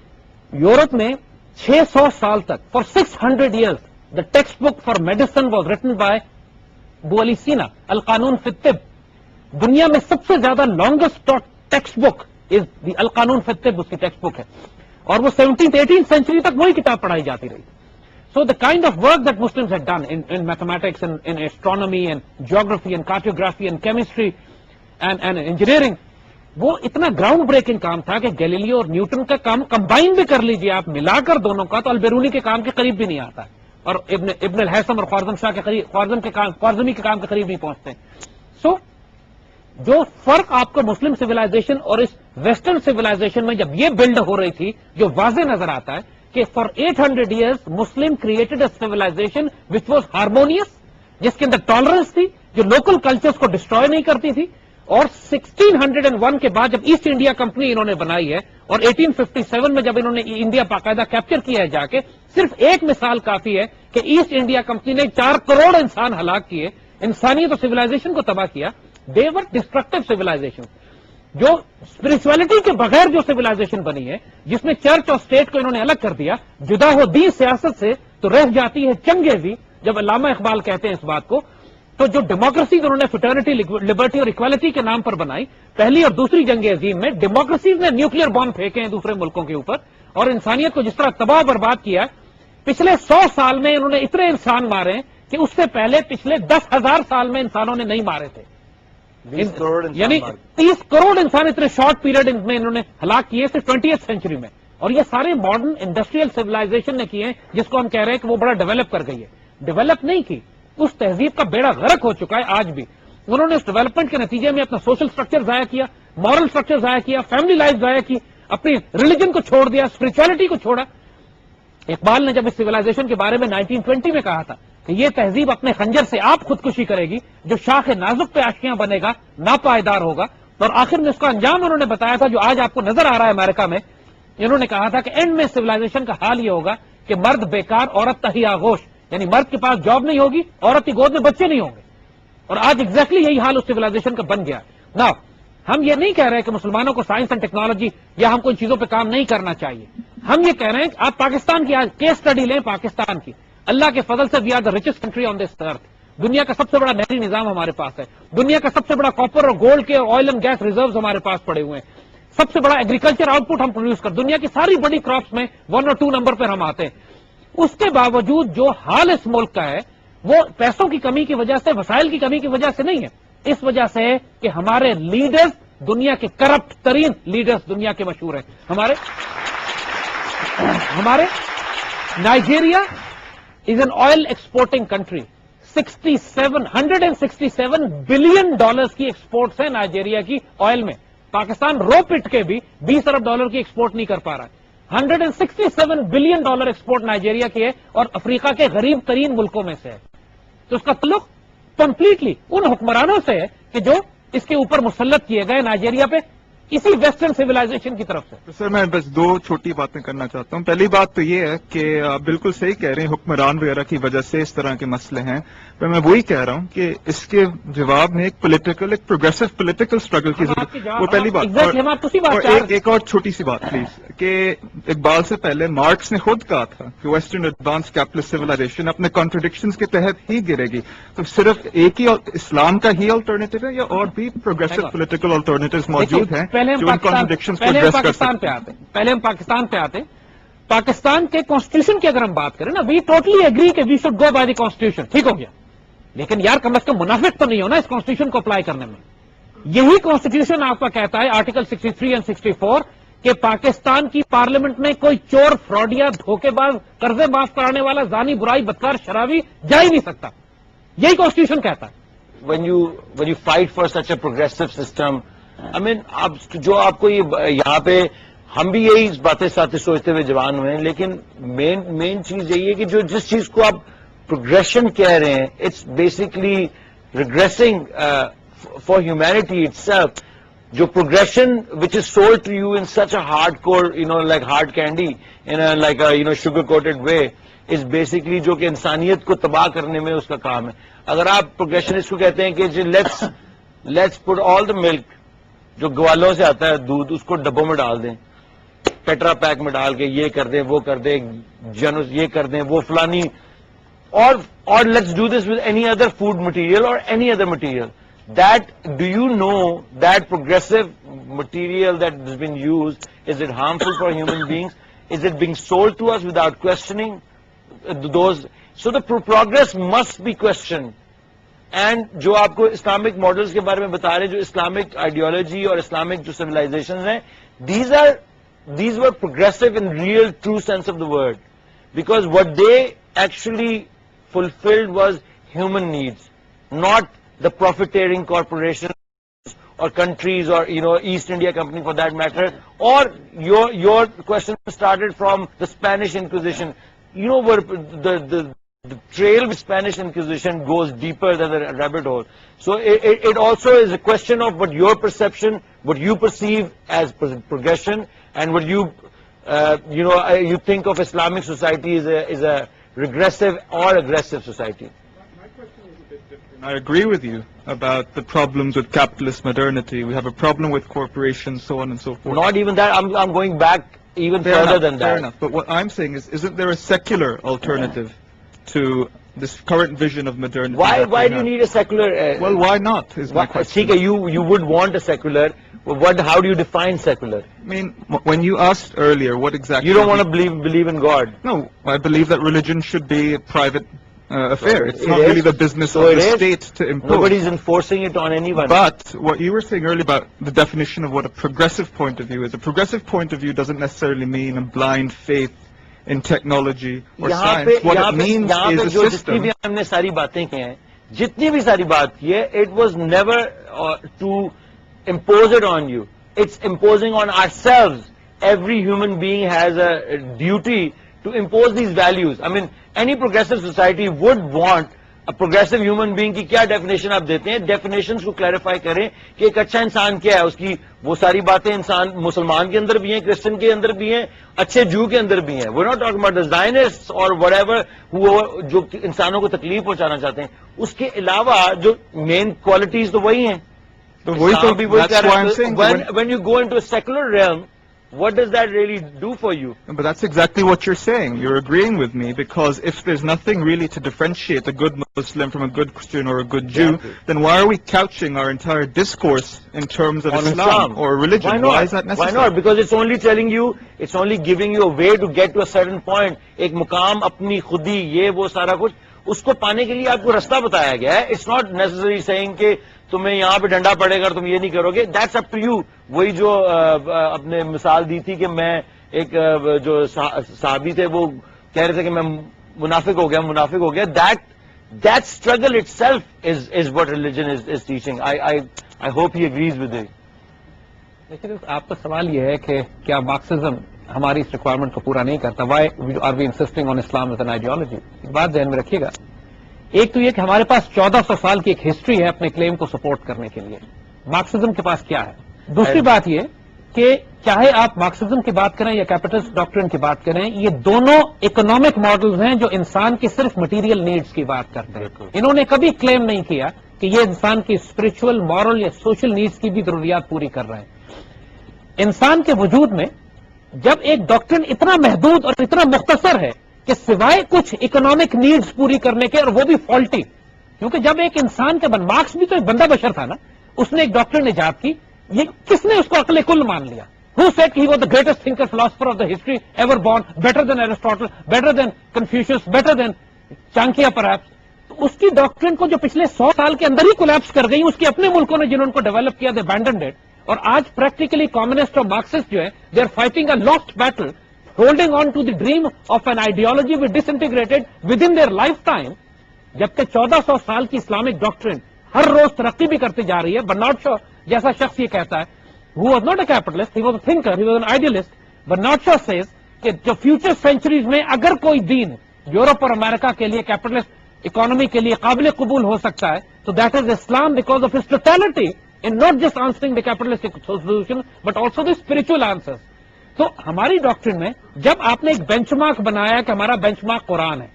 یورپ میں 600 سال تک for 600 years the textbook for medicine was written by Abu Ali Sina, القانون فی الطب. دنیا میں سب سے زیادہ لانگسٹ ٹیکسٹ بک از دی القانون فی الطب، اس کی ٹیکسٹ بک ہے، اور وہ 17th 18th سینچری تک وہی کتاب پڑھائی جاتی رہی. So the kind of work that Muslims had done in mathematics and in astronomy and geography and cartography and chemistry and engineering, وہ اتنا گراؤنڈ بریکنگ کام تھا کہ گیلیلیو اور نیوٹن کا کام کمبائن بھی کر لیجیے آپ، ملا کر دونوں کا، تو البیرونی کے کام کے قریب بھی نہیں آتا، اور ابن الحیثم اور خوارزم شاہ کے قریب، خوارزمی کے کام کے قریب نہیں پہنچتے. سو جو فرق آپ کو مسلم سویلائزیشن اور اس ویسٹرن سویلائزیشن میں جب یہ بلڈ ہو رہی تھی، جو واضح نظر آتا ہے کہ for 800 years Muslim created a civilisation which was harmonious, جس کے اندر ٹالرنس تھی، جو لوکل کلچرز کو ڈسٹروائے نہیں کرتی تھی. اور 1601 کے بعد جب ایسٹ انڈیا کمپنی انہوں نے بنائی ہے، اور 1857 میں جب انہوں نے انڈیا باقاعدہ کیپچر کیا ہے جا کے، صرف ایک مثال کافی ہے کہ ایسٹ انڈیا کمپنی نے 4 کروڑ انسان ہلاک کیے، انسانیت اور سویلائزیشن کو تباہ کیا. دے ور ڈسٹرکٹیو سویلائزیشن. جو اسپرچولیٹی کے بغیر جو سویلائزیشن بنی ہے، جس میں چرچ اور اسٹیٹ کو انہوں نے الگ کر دیا، جدا ہو دین سیاست سے، تو رہ جاتی ہے چنگیزی. جب علامہ اقبال کہتے ہیں اس بات کو، تو جو ڈیموکریسی انہوں نے فٹرنیٹی، لبرٹی اور اکوالٹی کے نام پر بنائی، پہلی اور دوسری جنگ عظیم میں ڈیموکریسیز نے نیوکلیر بم پھینکے ہیں دوسرے ملکوں کے اوپر، اور انسانیت کو جس طرح تباہ برباد کیا. پچھلے 100 سال میں انہوں نے اتنے انسان مارے ہیں کہ اس سے پہلے پچھلے 10,000 سال میں انسانوں نے نہیں مارے تھے. 20 کروڑ یعنی 30 کروڑ انسان اتنے شارٹ پیریڈ میں انہوں نے ہلاک کیے صرف 20th سینچری میں. اور یہ سارے ماڈرن انڈسٹریل سویلائزیشن نے کیے ہیں، جس کو ہم کہہ رہے ہیں کہ وہ بڑا ڈیولپ کر گئی ہے. ڈیولپ نہیں کی، اس تہذیب کا بیڑا غرق ہو چکا ہے آج بھی. انہوں نے اس ڈیولپمنٹ کے نتیجے میں اپنا سوشل اسٹرکچر ضائع کیا، مورل اسٹرکچر ضائع کیا، فیملی لائف ضائع کی، اپنی ریلیجن کو چھوڑ دیا، اسپرچولیٹی کو چھوڑا. اقبال نے جب اس سویلائزیشن کے بارے میں 1920 میں کہا تھا کہ یہ تہذیب اپنے خنجر سے آپ خودکشی کرے گی، جو شاخ نازک پہ آشیاں بنے گا، ناپائیدار ہوگا. اور آخر میں اس کا انجام انہوں نے بتایا تھا جو آج آپ کو نظر آ رہا ہے امریکہ میں. انہوں نے کہا تھا کہ اینڈ میں سویلائزیشن کا حال یہ ہوگا کہ مرد بیکار، عورت تہی آغوش، یعنی مرد کے پاس جاب نہیں ہوگی، عورت کی گود میں بچے نہیں ہوں گے. اور آج ایگزیکٹلی یہی حال اس سویلائزیشن کا بن گیا. نا ہم یہ نہیں کہہ رہے کہ مسلمانوں کو سائنس اینڈ ٹیکنالوجی یا ہم کو ان چیزوں پہ کام نہیں کرنا چاہیے. ہم یہ کہہ رہے ہیں کہ آپ پاکستان کی آج کیس اسٹڈی لیں، پاکستان کی. اللہ کے فضل سے we are the richest country on this earth. دنیا کا سب سے بڑا نہری نظام ہمارے پاس ہے. دنیا کا سب سے بڑا کاپر اور گولڈ کے آئل اینڈ گیس ریزروز ہمارے پاس پڑے ہوئے ہیں. سب سے بڑا ایگریکلچر آؤٹ پٹ ہم پروڈیوس کر، دنیا کی ساری بڑی کراپس میں 1 اور 2 نمبر پر ہم آتے ہیں. اس کے باوجود جو حال اس ملک کا ہے وہ پیسوں کی کمی کی وجہ سے، وسائل کی کمی کی وجہ سے نہیں ہے. اس وجہ سے ہے کہ ہمارے لیڈرز دنیا کے کرپٹ ترین لیڈرز دنیا کے مشہور ہیں. ہمارے Nigeria is an oil exporting country. 167 billion dollars کی ایکسپورٹس ہیں نائجیریا کی آئل میں. پاکستان رو پٹ کے بھی 20 ارب ڈالر کی ایکسپورٹ نہیں کر پا رہا ہے. 167 بلین ڈالر ایکسپورٹ نائجیریا کی ہے اور افریقہ کے غریب ترین ملکوں میں سے ہے. تو اس کا تعلق کمپلیٹلی ان حکمرانوں سے ہے کہ جو اس کے اوپر مسلط کیے گئے نائجیریا پہ اسی ویسٹرن سویلائزیشن کی طرف سے. سر میں بس 2 چھوٹی باتیں کرنا چاہتا ہوں. پہلی بات تو یہ ہے کہ آپ بالکل صحیح کہہ رہے ہیں، حکمران وغیرہ کی وجہ سے اس طرح کے مسئلے ہیں. پر میں وہی کہہ رہا ہوں کہ اس کے جواب میں ایک پروگریسو پولیٹیکل اسٹرگل کی ضرورت. وہ پہلی بات. اور ایک اور چھوٹی سی بات پلیز، کہ اقبال سے پہلے مارکس نے خود کہا تھا کہ ویسٹرن ایڈوانس کیپٹلسٹ سویلائزیشن اپنے کانٹرڈکشنز کے تحت ہی گرے گی. تو صرف ایک ہی اسلام کا ہی آلٹرنیٹو ہے یا اور بھی پروگریسو پولیٹیکل آلٹرنیٹوز موجود ہیں؟ پہلے ہم پاکستان پہ آتے. پاکستان کے کانسٹیٹیوشن کی اگر ہم بات کریں نا، وی ٹوٹلی ایگری کہ we should go by the constitution. ٹھیک ہو گیا، لیکن یار کم از کم منافق تو نہیں ہونا اس کانسٹیٹیوشن کو اپلائی کرنے میں. یہی کانسٹیٹیوشن آپ کا کہتا ہے آرٹیکل 63 اور 64 کہ پاکستان کی پارلیمنٹ میں کوئی چور، فراڈیا، دھوکے باز، قرضے معاف کرانے والا، زانی، برائی، بدکار، شرابی جا ہی نہیں سکتا. یہی کانسٹیٹیوشن کہتا ہے. when you fight for such a progressive system, I mean, جو آپ کو یہاں پہ ہم بھی یہی باتیں ساتھ سوچتے ہوئے جوان ہوئے ہیں، لیکن مین چیز یہی ہے کہ جو جس چیز کو آپ پروگریشن کہہ رہے ہیں، it's basically regressing for humanity itself. جو progression which is sold to you in such a hardcore, like hard candy in a like a sugar coated way is basically جو کہ انسانیت کو تباہ کرنے میں اس کا کام ہے. اگر آپ progression اس کو کہتے ہیں کہ let's put all the milk جو گوالوں سے آتا ہے دودھ اس کو ڈبوں میں ڈال دیں, پیٹرا پیک میں ڈال کے یہ کر دیں وہ کر دیں جنوس یہ کر دیں وہ فلانی, or let's do this with any other food material or any other material. That, do you know that progressive material that has been used, is it harmful for human beings? Is it being sold to us without questioning those? So the progress must be questioned. And جو آپ کو اسلامک ماڈلز کے بارے میں بتا رہے ہیں, جو اسلامک آئیڈیالوجی اور اسلامک جو سویلائزیشن ہیں, these were progressive in real true sense of the word, because what they actually fulfilled was human needs, not the profiteering corporations or countries or East India Company for that matter, or your question started from the Spanish Inquisition. Where the trail of Spanish Inquisition goes deeper than the rabbit hole. So it also is a question of what your perception, what you perceive as progression, and what you think of Islamic society is a regressive or aggressive society. My question is a bit different. I agree with you about the problems with capitalist modernity. We have a problem with corporations, so on and so forth. Not even that. I'm going back even further than that. Fair enough. But what I'm saying is, isn't there a secular alternative to this current vision of modernity? Why do you need a secular? Well, why not is my question. You would want a secular. How do you define secular? I mean, when you asked earlier, what exactly? You don't want to believe in God. No, I believe that religion should be a private affair. It's It not is. really the business So of it the is. state to impose. Nobody's enforcing it on anyone. But what you were saying earlier about the definition of what a progressive point of view is, a progressive point of view doesn't necessarily mean a blind faith in technology or science. What it means is a جتنی system. بھی ہم نے ساری باتیں کی ہیں, جتنی بھی ساری بات کی ہے, it was never to impose it on you. It's imposing on ourselves. Every human being has a duty to impose these values. I mean, any progressive society would want a progressive human being کی کیا ڈیفینیشن آپ دیتے ہیں, ڈیفینیشنز کو کلیریفائی کریں کہ ایک اچھا انسان کیا ہے, اس کی وہ ساری باتیں انسان مسلمان کے اندر بھی ہیں, کرسچن کے اندر بھی ہیں, اچھے جو کے اندر بھی ہیں. We're not talking about the Zionists or whatever جو انسانوں کو تکلیف پہنچانا چاہتے ہیں. اس کے علاوہ جو مین کوالٹیز تو وہی ہیں. That's why I'm saying when you go into a secular realm, what does that really do for you? But that's exactly what you're saying. You're agreeing with me, because if there's nothing really to differentiate a good Muslim from a good Christian or a good Jew, then why are we couching our entire discourse in terms of On Islam or religion? Why not? Why is that necessary? Why not? Because it's only telling you, it's only giving you a way to get to a certain point. ایک مقام اپنی خودی یہ وہ سارا کچھ اس کو پانے کے لیے آپ کو راستہ بتایا گیا ہے. It's not necessarily saying کہ تمہیں یہاں پہ ڈنڈا پڑے گا تم یہ نہیں کرو گے. That's up to you. وہی جو اپنے مثال دی تھی کہ میں ایک جو صحابی تھے وہ کہہ رہے تھے کہ میں منافق ہو گیا. That struggle itself is what religion is teaching. I hope he agrees with it. لیکن آپ کا سوال یہ ہے کہ کیا مارکسزم ہماری اس ریکوائرمنٹ کو پورا نہیں کرتا. Why are we insisting on Islam as an ideology? ایک بات ذہن میں رکھیے گا, ایک تو یہ کہ ہمارے پاس 1400 سال کی ایک ہسٹری ہے اپنے کلیم کو سپورٹ کرنے کے لیے. مارکسزم کے پاس کیا ہے؟ دوسری بات یہ کہ چاہے آپ مارکسزم کی بات کریں یا کیپٹلسٹ ڈاکٹرن کی بات کریں, یہ دونوں اکنامک ماڈلز ہیں جو انسان کی صرف مٹیریل نیڈز کی بات کرتے ہیں. انہوں نے کبھی کلیم نہیں کیا کہ یہ انسان کی اسپرچل, مورل یا سوشل نیڈز کی بھی ضروریات پوری کر رہے ہیں. انسان کے وجود میں جب ایک ڈاکٹرن اتنا محدود اور اتنا مختصر ہے کہ سوائے کچھ اکنامک نیڈز پوری کرنے کے, اور وہ بھی فالٹی, کیونکہ جب ایک انسان کا مارکس بھی تو ایک بندہ بشر تھا نا, اس نے ایک ڈاکٹرن ایجاد کی, یہ کس نے اس کو عقل کل مان لیا؟ Who said he was the greatest thinker, philosopher of the history ever born, better than Aristotle, better than Confucius, better than Chanakya perhaps? تو اس کی ڈاکٹرن کو جو پچھلے 100 سال کے اندر ہی کولیپس کر گئی, اس کے اپنے ملکوں نے جنہوں کو ڈیولپ کیا, they abandoned it. اور آج پریکٹیکلی کمیونسٹ اور مارکسسٹ جو ہے, they are fighting a lost battle, holding on to the dream of an ideology which disintegrated within their lifetime. جبکہ 1400 سال کی اسلامک ڈاکٹرن ہر روز ترقی بھی کرتی جا رہی ہے. برنارڈ شا جیسا شخص یہ کہتا ہے, who was not a capitalist, he was a thinker, he was an idealist. Bernard Shaw says کہ جو فیوچر سینچریز میں اگر کوئی دین یورپ اور امریکہ کے لیے کیپٹلسٹ اکانومی کے لیے قابل قبول ہو سکتا ہے تو that is Islam, because of his totality in not just answering the capitalistic solution, but also the spiritual answers. تو ہماری ڈاکٹرن میں جب آپ نے ایک بینچ مارک بنایا کہ ہمارا بینچ مارک قرآن ہے،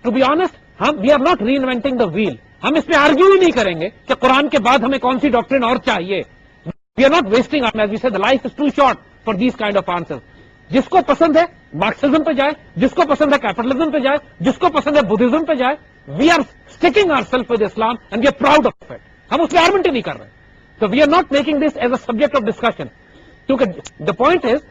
ٹو بی آنےسٹ ہم we are not reinventing the wheel. ہم اس پہ آرگیو ہی نہیں کریں گے کہ قرآن کے بعد ہمیں کون سی ڈاکٹرن اور چاہیے. We are not wasting as we said, life is too short for these kind of answer. جس کو پسند ہے مارکسزم پہ جائے, جس کو پسند ہے کیپٹلزم پہ جائے, جس کو پسند ہے بدھزم پہ جائے. We are staking our self with Islam and we are proud of it. ہم اس پہ آرگومنٹ ہی نہیں کر رہے. تو we are not making this as a subject of discussion. کیونکہ دا پوائنٹ از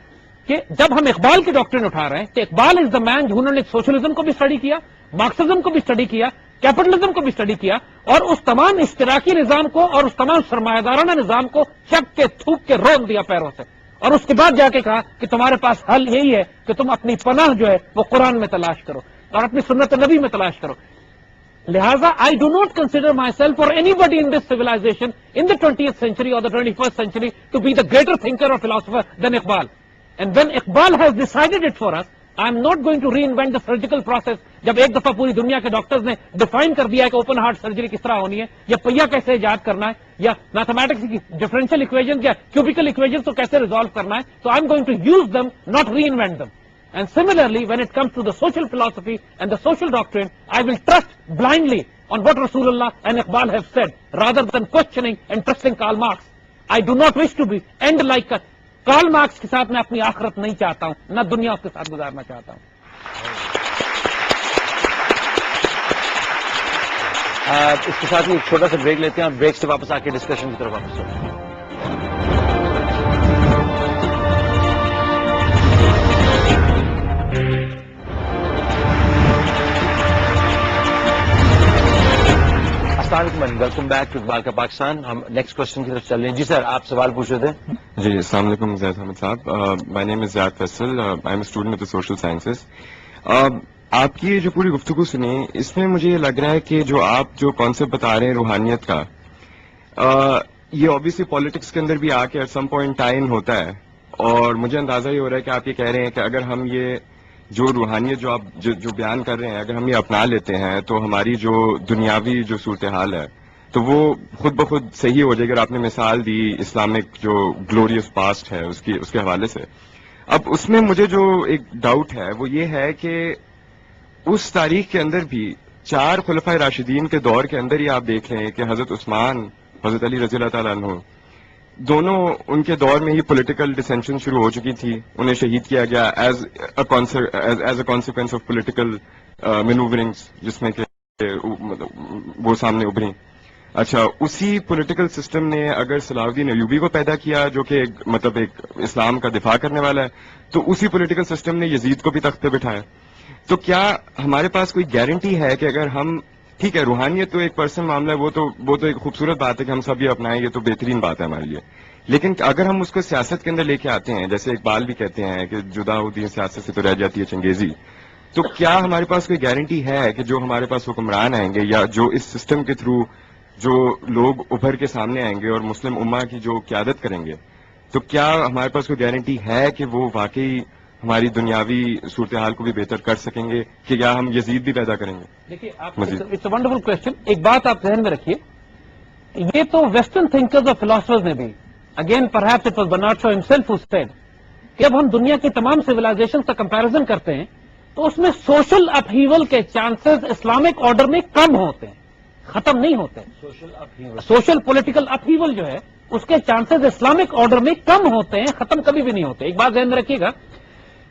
کہ جب ہم اقبال کی ڈاکٹرن اٹھا رہے ہیں تو اقبال از دا مین جنہوں نے سوشلزم کو بھی اسٹڈی کیا, مارکسزم کو بھی اسٹڈی کیا, کیپٹلزم کو بھی اسٹڈی کیا, اور اس تمام اشتراکی نظام کو اور اس تمام سرمایہ دارانہ نظام کو چک کے تھوک کے رون دیا پیروں سے, اور اس کے بعد جا کے کہا کہ تمہارے پاس حل یہی ہے کہ تم اپنی پناہ جو ہے وہ قرآن میں تلاش کرو اور اپنی سنت نبی میں تلاش کرو. لہذا I do not consider myself or anybody in this civilization in the 20th century or the 21st century to be the greater thinker or philosopher than Iqbal. And when Iqbal has decided it for us, I am not going to reinvent the surgical process. جب ایک دفعہ پوری دنیا کے ڈاکٹرز نے ڈیفائن کر دیا ہے کہ اوپن ہارٹ سرجری کس طرح ہونی ہے, یا پہیا کیسے ایجاد کرنا ہے, یا میتھمیٹکس کی ڈفرینشیل ایکویشن یا کیوبیکل ایکویشن کو کیسے ریزالو کرنا ہے, تو I am going to use them, not reinvent them. And similarly, when it comes to the social philosophy and the social doctrine, I will trust blindly on what Rasulullah and Iqbal have said, rather than questioning and trusting Karl Marx. I do not wish to be end like Karl Marx کے ساتھ میں اپنی آخرت نہیں چاہتا ہوں, نہ دنیا اس کے ساتھ گزارنا چاہتا ہوں. اس کے ساتھ ہی ایک چھوٹا سا بریک لیتے ہیں اور بریک سے واپس آ کے ڈسکشن کی طرف واپس چلتے ہیں. السلام علیکم, ویلکم بیک ٹو اقبال کا پاکستان. ہم نیکسٹ کوشچن کی طرف چل رہے ہیں. جی سر, آپ سوال پوچھ رہے تھے. جی السلام علیکم زید احمد صاحب. مائی نیم از زیاد Faisal, I am a student of the social sciences. آپ کی جو پوری گفتگو سنی, اس میں مجھے یہ لگ رہا ہے کہ جو آپ جو کانسیپٹ بتا رہے ہیں روحانیت کا, یہ اوبیسلی پالیٹکس کے اندر بھی آ کے ایٹ سم پوائنٹ ٹائم ہوتا ہے. اور مجھے اندازہ یہ ہو رہا ہے کہ آپ یہ کہہ رہے ہیں کہ اگر ہم یہ جو روحانیت جو آپ جو بیان کر رہے ہیں, اگر ہم یہ اپنا لیتے ہیں تو ہماری جو دنیاوی جو صورتحال ہے تو وہ خود بخود صحیح ہو جائے گی. اور آپ نے مثال دی اسلامک جو گلوریس پاسٹ ہے اس کے حوالے سے. اب اس میں مجھے جو ایک ڈاؤٹ ہے وہ یہ ہے کہ اس تاریخ کے اندر بھی 4 خلفائے راشدین کے دور کے اندر ہی آپ دیکھ لیں کہ حضرت عثمان, حضرت علی رضی اللہ تعالیٰ عنہ, دونوں ان کے دور میں ہی پولیٹیکل ڈسینشن شروع ہو چکی تھی. انہیں شہید کیا گیا as a consequence of political maneuverings, جس میں کہ وہ سامنے ابھری. اچھا, اسی پولیٹیکل سسٹم نے اگر صلاح الدین ایوبی کو پیدا کیا جو کہ مطلب ایک اسلام کا دفاع کرنے والا ہے, تو اسی پولیٹیکل سسٹم نے یزید کو بھی تخت پہ بٹھایا. تو کیا ہمارے پاس کوئی گارنٹی ہے کہ اگر ہم, ٹھیک ہے روحانیت تو ایک پرسنل معاملہ ہے, وہ تو ایک خوبصورت بات ہے کہ ہم سب یہ اپنائیں, یہ تو بہترین بات ہے ہمارے لیے, لیکن اگر ہم اس کو سیاست کے اندر لے کے آتے ہیں, جیسے اقبال بھی کہتے ہیں کہ جدا ہوتی ہے سیاست سے تو رہ جاتی ہے چنگیزی, تو کیا ہمارے پاس کوئی گارنٹی ہے کہ جو ہمارے پاس حکمران آئیں گے یا جو اس سسٹم کے تھرو جو لوگ ابھر کے سامنے آئیں گے اور مسلم امہ کی جو قیادت کریں گے, تو کیا ہمارے پاس کوئی گارنٹی ہے کہ وہ واقعی ہماری دنیاوی صورتحال کو بھی بہتر کر سکیں گے, کہ کیا ہم یزید بھی پیدا کریں گے؟ دیکھیے, اٹس اے ونڈرفل کوشچن. ایک بات آپ ذہن میں رکھیے, یہ تو ویسٹرن تھنکرز اور فلاسفرز نے بھی, again perhaps it was Bernard Shaw himself who said, کہ اب ہم دنیا کی تمام سویلائزیشن کا کمپیرزن کرتے ہیں تو اس میں سوشل اپہیول کے چانسز اسلامک آرڈر میں کم ہوتے ہیں, ختم نہیں ہوتے. سوشل پولیٹیکل اپہیول جو ہے اس کے چانسز اسلامک آرڈر میں کم ہوتے ہیں, ختم کبھی بھی نہیں ہوتے. ایک بات ذہن میں رکھیے گا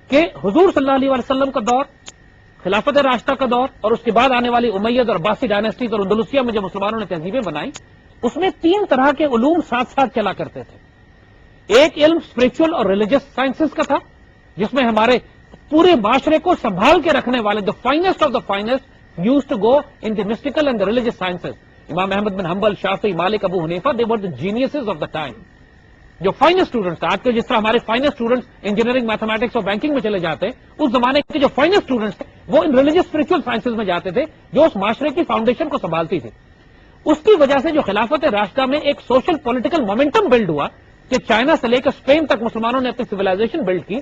کہ حضور صلی اللہ علیہ وسلم کا دور, خلافت راشدہ کا دور, اور اس کے بعد آنے والی امید اور عباسی ڈائنیسٹیز اور اندلسیہ میں جو مسلمانوں نے تہذیبیں بنائی, اس میں 3 طرح کے علوم ساتھ ساتھ چلا کرتے تھے. ایک علم اسپرچل اور ریلیجس سائنسز کا تھا, جس میں ہمارے پورے معاشرے کو سنبھال کے رکھنے والے دا finest of the finest used to go in the mystical and the religious sciences. امام احمد بن حنبل, شافعی, مالک, ابو حنیفہ, they were the geniuses of the time. جو فائنسٹ اسٹوڈنٹس تھے, آج کے جس طرح ہمارے فائنسٹ اسٹوڈنٹس انجینئرنگ, میتھمیٹکس اور بینکنگ میں چلے جاتے ہیں, اس زمانے کے جو فائنسٹ اسٹوڈنٹس تھے وہ ان ریلیجس اسپرچل سائنسز میں جاتے تھے, جو اس معاشرے کی فاؤنڈیشن کو سنبھالتی تھی. اس کی وجہ سے جو خلافت راشدہ میں ایک سوشل پولیٹیکل مومنٹم بلڈ ہوا کہ چائنا سے لے کر اسپین تک مسلمانوں نے اپنی سویلائزیشن بلڈ کی,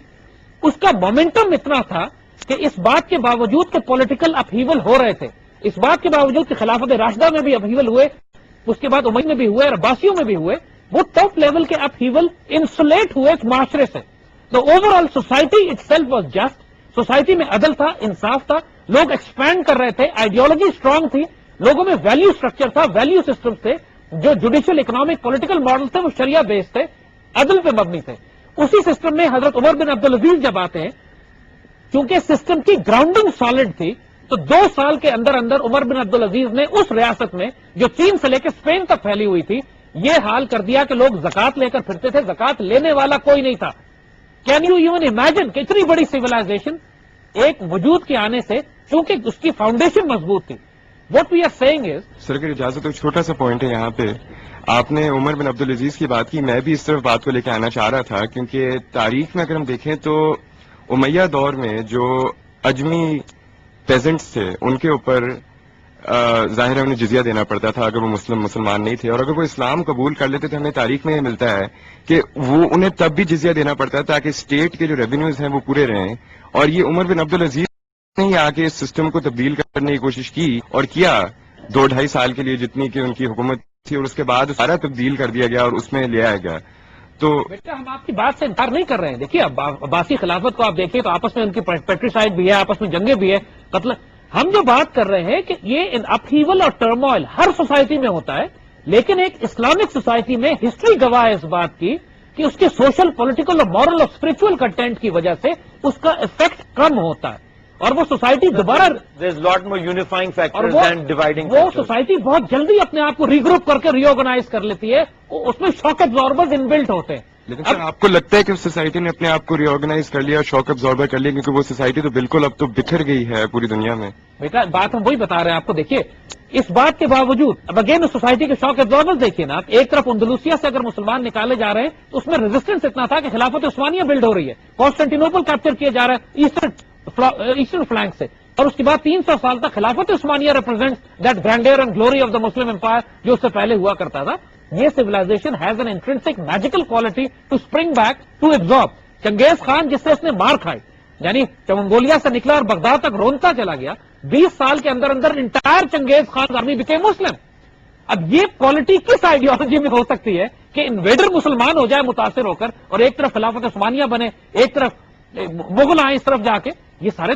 اس کا مومنٹم اتنا تھا کہ اس بات کے باوجود کہ پولیٹیکل اپہیول ہو رہے تھے, اس بات کے باوجود کہ خلافت راشدہ میں بھی اپہیول ہوئے, اس کے بعد امیہ میں بھی ہوئے اور عباسیوں میں بھی ہوئے, وہ ٹاپ لیول کے اپہیول انسولیٹ ہوئے اس معاشرے سے. تو over all society it self was just. Society میں عدل تھا, انصاف تھا, لوگ ایکسپینڈ کر رہے تھے, آئیڈیالوجی اسٹرانگ تھی, لوگوں میں ویلیو اسٹرکچر تھا, ویلیو سسٹم تھے, جو جوڈیشل اکنامک پولیٹیکل ماڈل تھے وہ شریعہ بیس تھے, عدل پہ مبنی تھے. اسی سسٹم میں حضرت عمر بن عبدالعزیز جب آتے ہیں, چونکہ سسٹم کی گراؤنڈنگ سالڈ تھی, تو 2 سال کے اندر اندر عمر بن عبدالعزیز نے اس ریاست میں جو چین سے لے کے اسپین تک پھیلی ہوئی تھی یہ حال کر دیا کہ لوگ زکات لے کر پھرتے تھے, زکات لینے والا کوئی نہیں تھا. کین یو ایون امیجن کہ اتنی بڑی سیولائزیشن ایک وجود کے آنے سے, چونکہ اس کی فاؤنڈیشن مضبوط تھی. واٹ وی آر سیئنگ از, سر اگر اجازت تو چھوٹا سا پوائنٹ ہے یہاں پہ. آپ نے عمر بن عبدالعزیز کی بات کی, میں بھی اس طرف بات کو لے کے آنا چاہ رہا تھا, کیونکہ تاریخ میں اگر ہم دیکھیں تو امیہ دور میں جو اجمی پیزنٹس تھے ان کے اوپر ظاہر ہے انہیں جزیہ دینا پڑتا تھا اگر وہ مسلمان نہیں تھے, اور اگر وہ اسلام قبول کر لیتے تھے ہمیں تاریخ میں یہ ملتا ہے کہ وہ انہیں تب بھی جزیہ دینا پڑتا ہے تاکہ اسٹیٹ کے جو ریونیوز ہیں وہ پورے رہیں. اور یہ عمر بن عبدالعزیز نے آ کے اس سسٹم کو تبدیل کرنے کی کوشش کی اور کیا 2-2.5 سال کے لیے جتنی کہ ان کی حکومت تھی, اور اس کے بعد سارا تبدیل کر دیا گیا اور اس میں لے آیا گیا. تو بیٹا ہم آپ کی بات سے انکار نہیں کر رہے ہیں. دیکھیے عباسی خلافت کو آپ دیکھیں تو آپس میں ان کی پیٹریسائڈ بھی ہے, آپس میں جنگیں بھی ہے, قتل. ہم جو بات کر رہے ہیں کہ یہ اپہیول اور ٹرموائل ہر سوسائٹی میں ہوتا ہے, لیکن ایک اسلامک سوسائٹی میں ہسٹری گواہ ہے اس بات کی کہ اس کے سوشل, پولیٹیکل اور مورل اور اسپرچل کنٹینٹ کی وجہ سے اس کا افیکٹ کم ہوتا ہے, اور وہ سوسائٹی دوبارہ اور وہ سوسائٹی بہت جلدی اپنے آپ کو ریگروپ کر کے ری آرگنائز کر لیتی ہے, اس میں شاک ابزاربرز انبلٹ ہوتے ہیں. لیکن سر آپ کو لگتا ہے کہ اس سوسائٹی نے اپنے آپ کو ری آرگنائز کر لیا, شاک ابزاربر کر لیا, کیونکہ وہ سوسائٹی تو بالکل اب تو بکھر گئی ہے پوری دنیا میں. بیٹا بات ہم وہی بتا رہے ہیں آپ کو. دیکھیے اس بات کے باوجود اب اگین سوسائٹی کے شاک ابزاربر دیکھیے نا, ایک طرف اندلوسیہ سے اگر مسلمان نکالے جا رہے ہیں تو اس میں ریزسٹنس اتنا تھا کہ خلافت عثمانیہ بلڈ ہو رہی ہے, کانسٹینٹینوپل کیپچر کیا جا رہا ہے ایسٹرن فلینک سے, اور اس کے بعد 300 سال تک خلافت عثمانیہ represent that grandeur and glory of the Muslim empire جو اس سے پہلے ہوا کرتا تھا. یہ civilization has an intrinsic magical quality to spring back to absorb. Genghis Khan جس سے اس نے مار کھائی, یعنی منگولیا سے نکلا اور بغداد تک رونتا چلا گیا, 20 سال کے اندر اندر انٹائر چنگیز خان آرمی بیکیم مسلم. اب یہ کوالٹی کس آئیڈیالوجی میں ہو سکتی ہے کہ انویڈر مسلمان ہو جائے متاثر ہو کر, اور ایک طرف خلافت عثمانیہ بنے, ایک طرف مغل آئے اس طرف جا کے. یہ سارے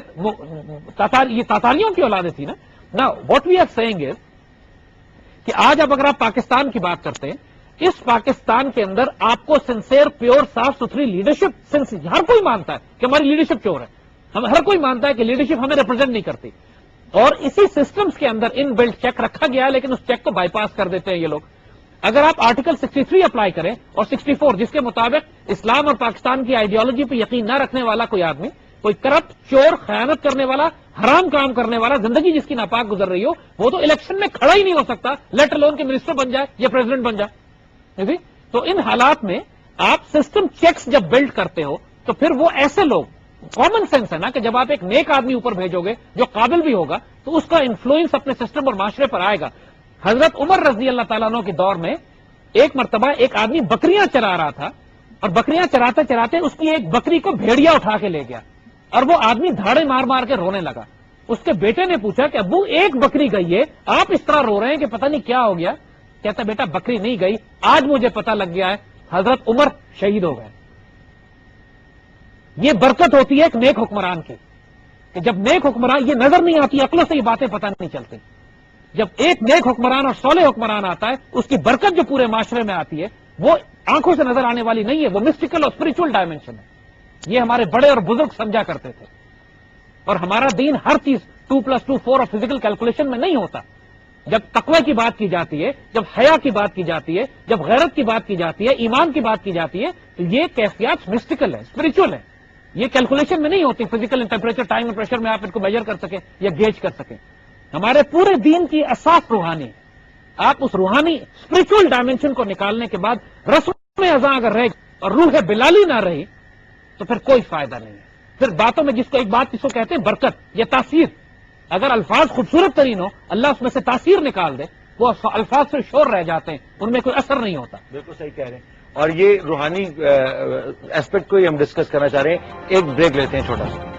یہ تاتاریوں کی اولادیں تھی نا. نا واٹ وی آر سیئنگ از کہ آج اب اگر آپ پاکستان کی بات کرتے ہیں, اس پاکستان کے اندر آپ کو سنسیئر, پیور, صاف ستھری لیڈرشپ, ہر کوئی مانتا ہے کہ ہماری لیڈرشپ چور ہے, ہر کوئی مانتا ہے کہ لیڈرشپ ہمیں ریپرزینٹ نہیں کرتی, اور اسی سسٹمز کے اندر ان بلڈ چیک رکھا گیا ہے, لیکن اس چیک کو بائی پاس کر دیتے ہیں یہ لوگ. اگر آپ آرٹیکل 63 اپلائی کریں اور 64 جس کے مطابق اسلام اور پاکستان کی آئیڈیالوجی پہ یقین نہ رکھنے والا کوئی آدمی, کوئی کرپٹ, چور, خیانت کرنے والا, حرام کام کرنے والا, زندگی جس کی ناپاک گزر رہی ہو, وہ تو الیکشن میں کھڑا ہی نہیں ہو سکتا, لیٹ الون کے منسٹر بن جائے یا پریزیڈنٹ بن جائے. تو ان حالات میں آپ سسٹم چیکس جب بلڈ کرتے ہو تو پھر وہ ایسے لوگ, کامن سینس ہے نا کہ جب آپ ایک نیک آدمی اوپر بھیجو گے جو قابل بھی ہوگا تو اس کا انفلوئنس اپنے سسٹم اور معاشرے پر آئے گا. حضرت عمر رضی اللہ تعالیٰ عنہ کے دور میں ایک مرتبہ ایک آدمی بکریاں چرا رہا تھا, اور بکریاں چراتے چراتے اس کی ایک بکری کو بھیڑیا اٹھا کے لے گیا, اور وہ آدمی دھاڑے مار مار کے رونے لگا. اس کے بیٹے نے پوچھا کہ ابو ایک بکری گئی ہے, آپ اس طرح رو رہے ہیں کہ پتہ نہیں کیا ہو گیا. کہتا بیٹا بکری نہیں گئی, آج مجھے پتہ لگ گیا ہے, حضرت عمر شہید ہو گئے. یہ برکت ہوتی ہے ایک نیک حکمران کی, کہ جب نیک حکمران, یہ نظر نہیں آتی, عقلوں سے یہ باتیں پتہ نہیں چلتی. جب ایک نیک حکمران اور صالح حکمران آتا ہے, اس کی برکت جو پورے معاشرے میں آتی ہے وہ آنکھوں سے نظر آنے والی نہیں ہے, وہ مسٹیکل اور اسپرچل ڈائمینشن ہے. یہ ہمارے بڑے اور بزرگ سمجھا کرتے تھے. اور ہمارا دین ہر چیز 2+2 4 اور فزیکل کیلکولیشن میں نہیں ہوتا. جب تقوی کی بات کی جاتی ہے, جب حیا کی بات کی جاتی ہے, جب غیرت کی بات کی جاتی ہے, ایمان کی بات کی جاتی ہے, تو یہ کیفیات مسٹیکل ہے, اسپرچل ہے. یہ کیلکولیشن میں نہیں ہوتی, فزیکل ٹیمپریچر, ٹائم اور پریشر میں آپ ان کو میجر کر سکیں یا گیج کر سکیں. ہمارے پورے دین کی اساس روحانی. آپ اس روحانی اسپرچل ڈائمینشن کو نکالنے کے بعد رسم اذاں اگر رہ اور روح بلالی نہ رہی تو پھر کوئی فائدہ نہیں ہے. پھر باتوں میں جس کو کہتے ہیں برکت یا تاثیر, اگر الفاظ خوبصورت ترین ہو, اللہ اس میں سے تاثیر نکال دے, وہ الفاظ سے شور رہ جاتے ہیں, ان میں کوئی اثر نہیں ہوتا. بالکل صحیح کہہ رہے ہیں, اور یہ روحانی ایسپیکٹ کو ہی ہم ڈسکس کرنا چاہ رہے ہیں. ایک بریک لیتے ہیں چھوٹا سا.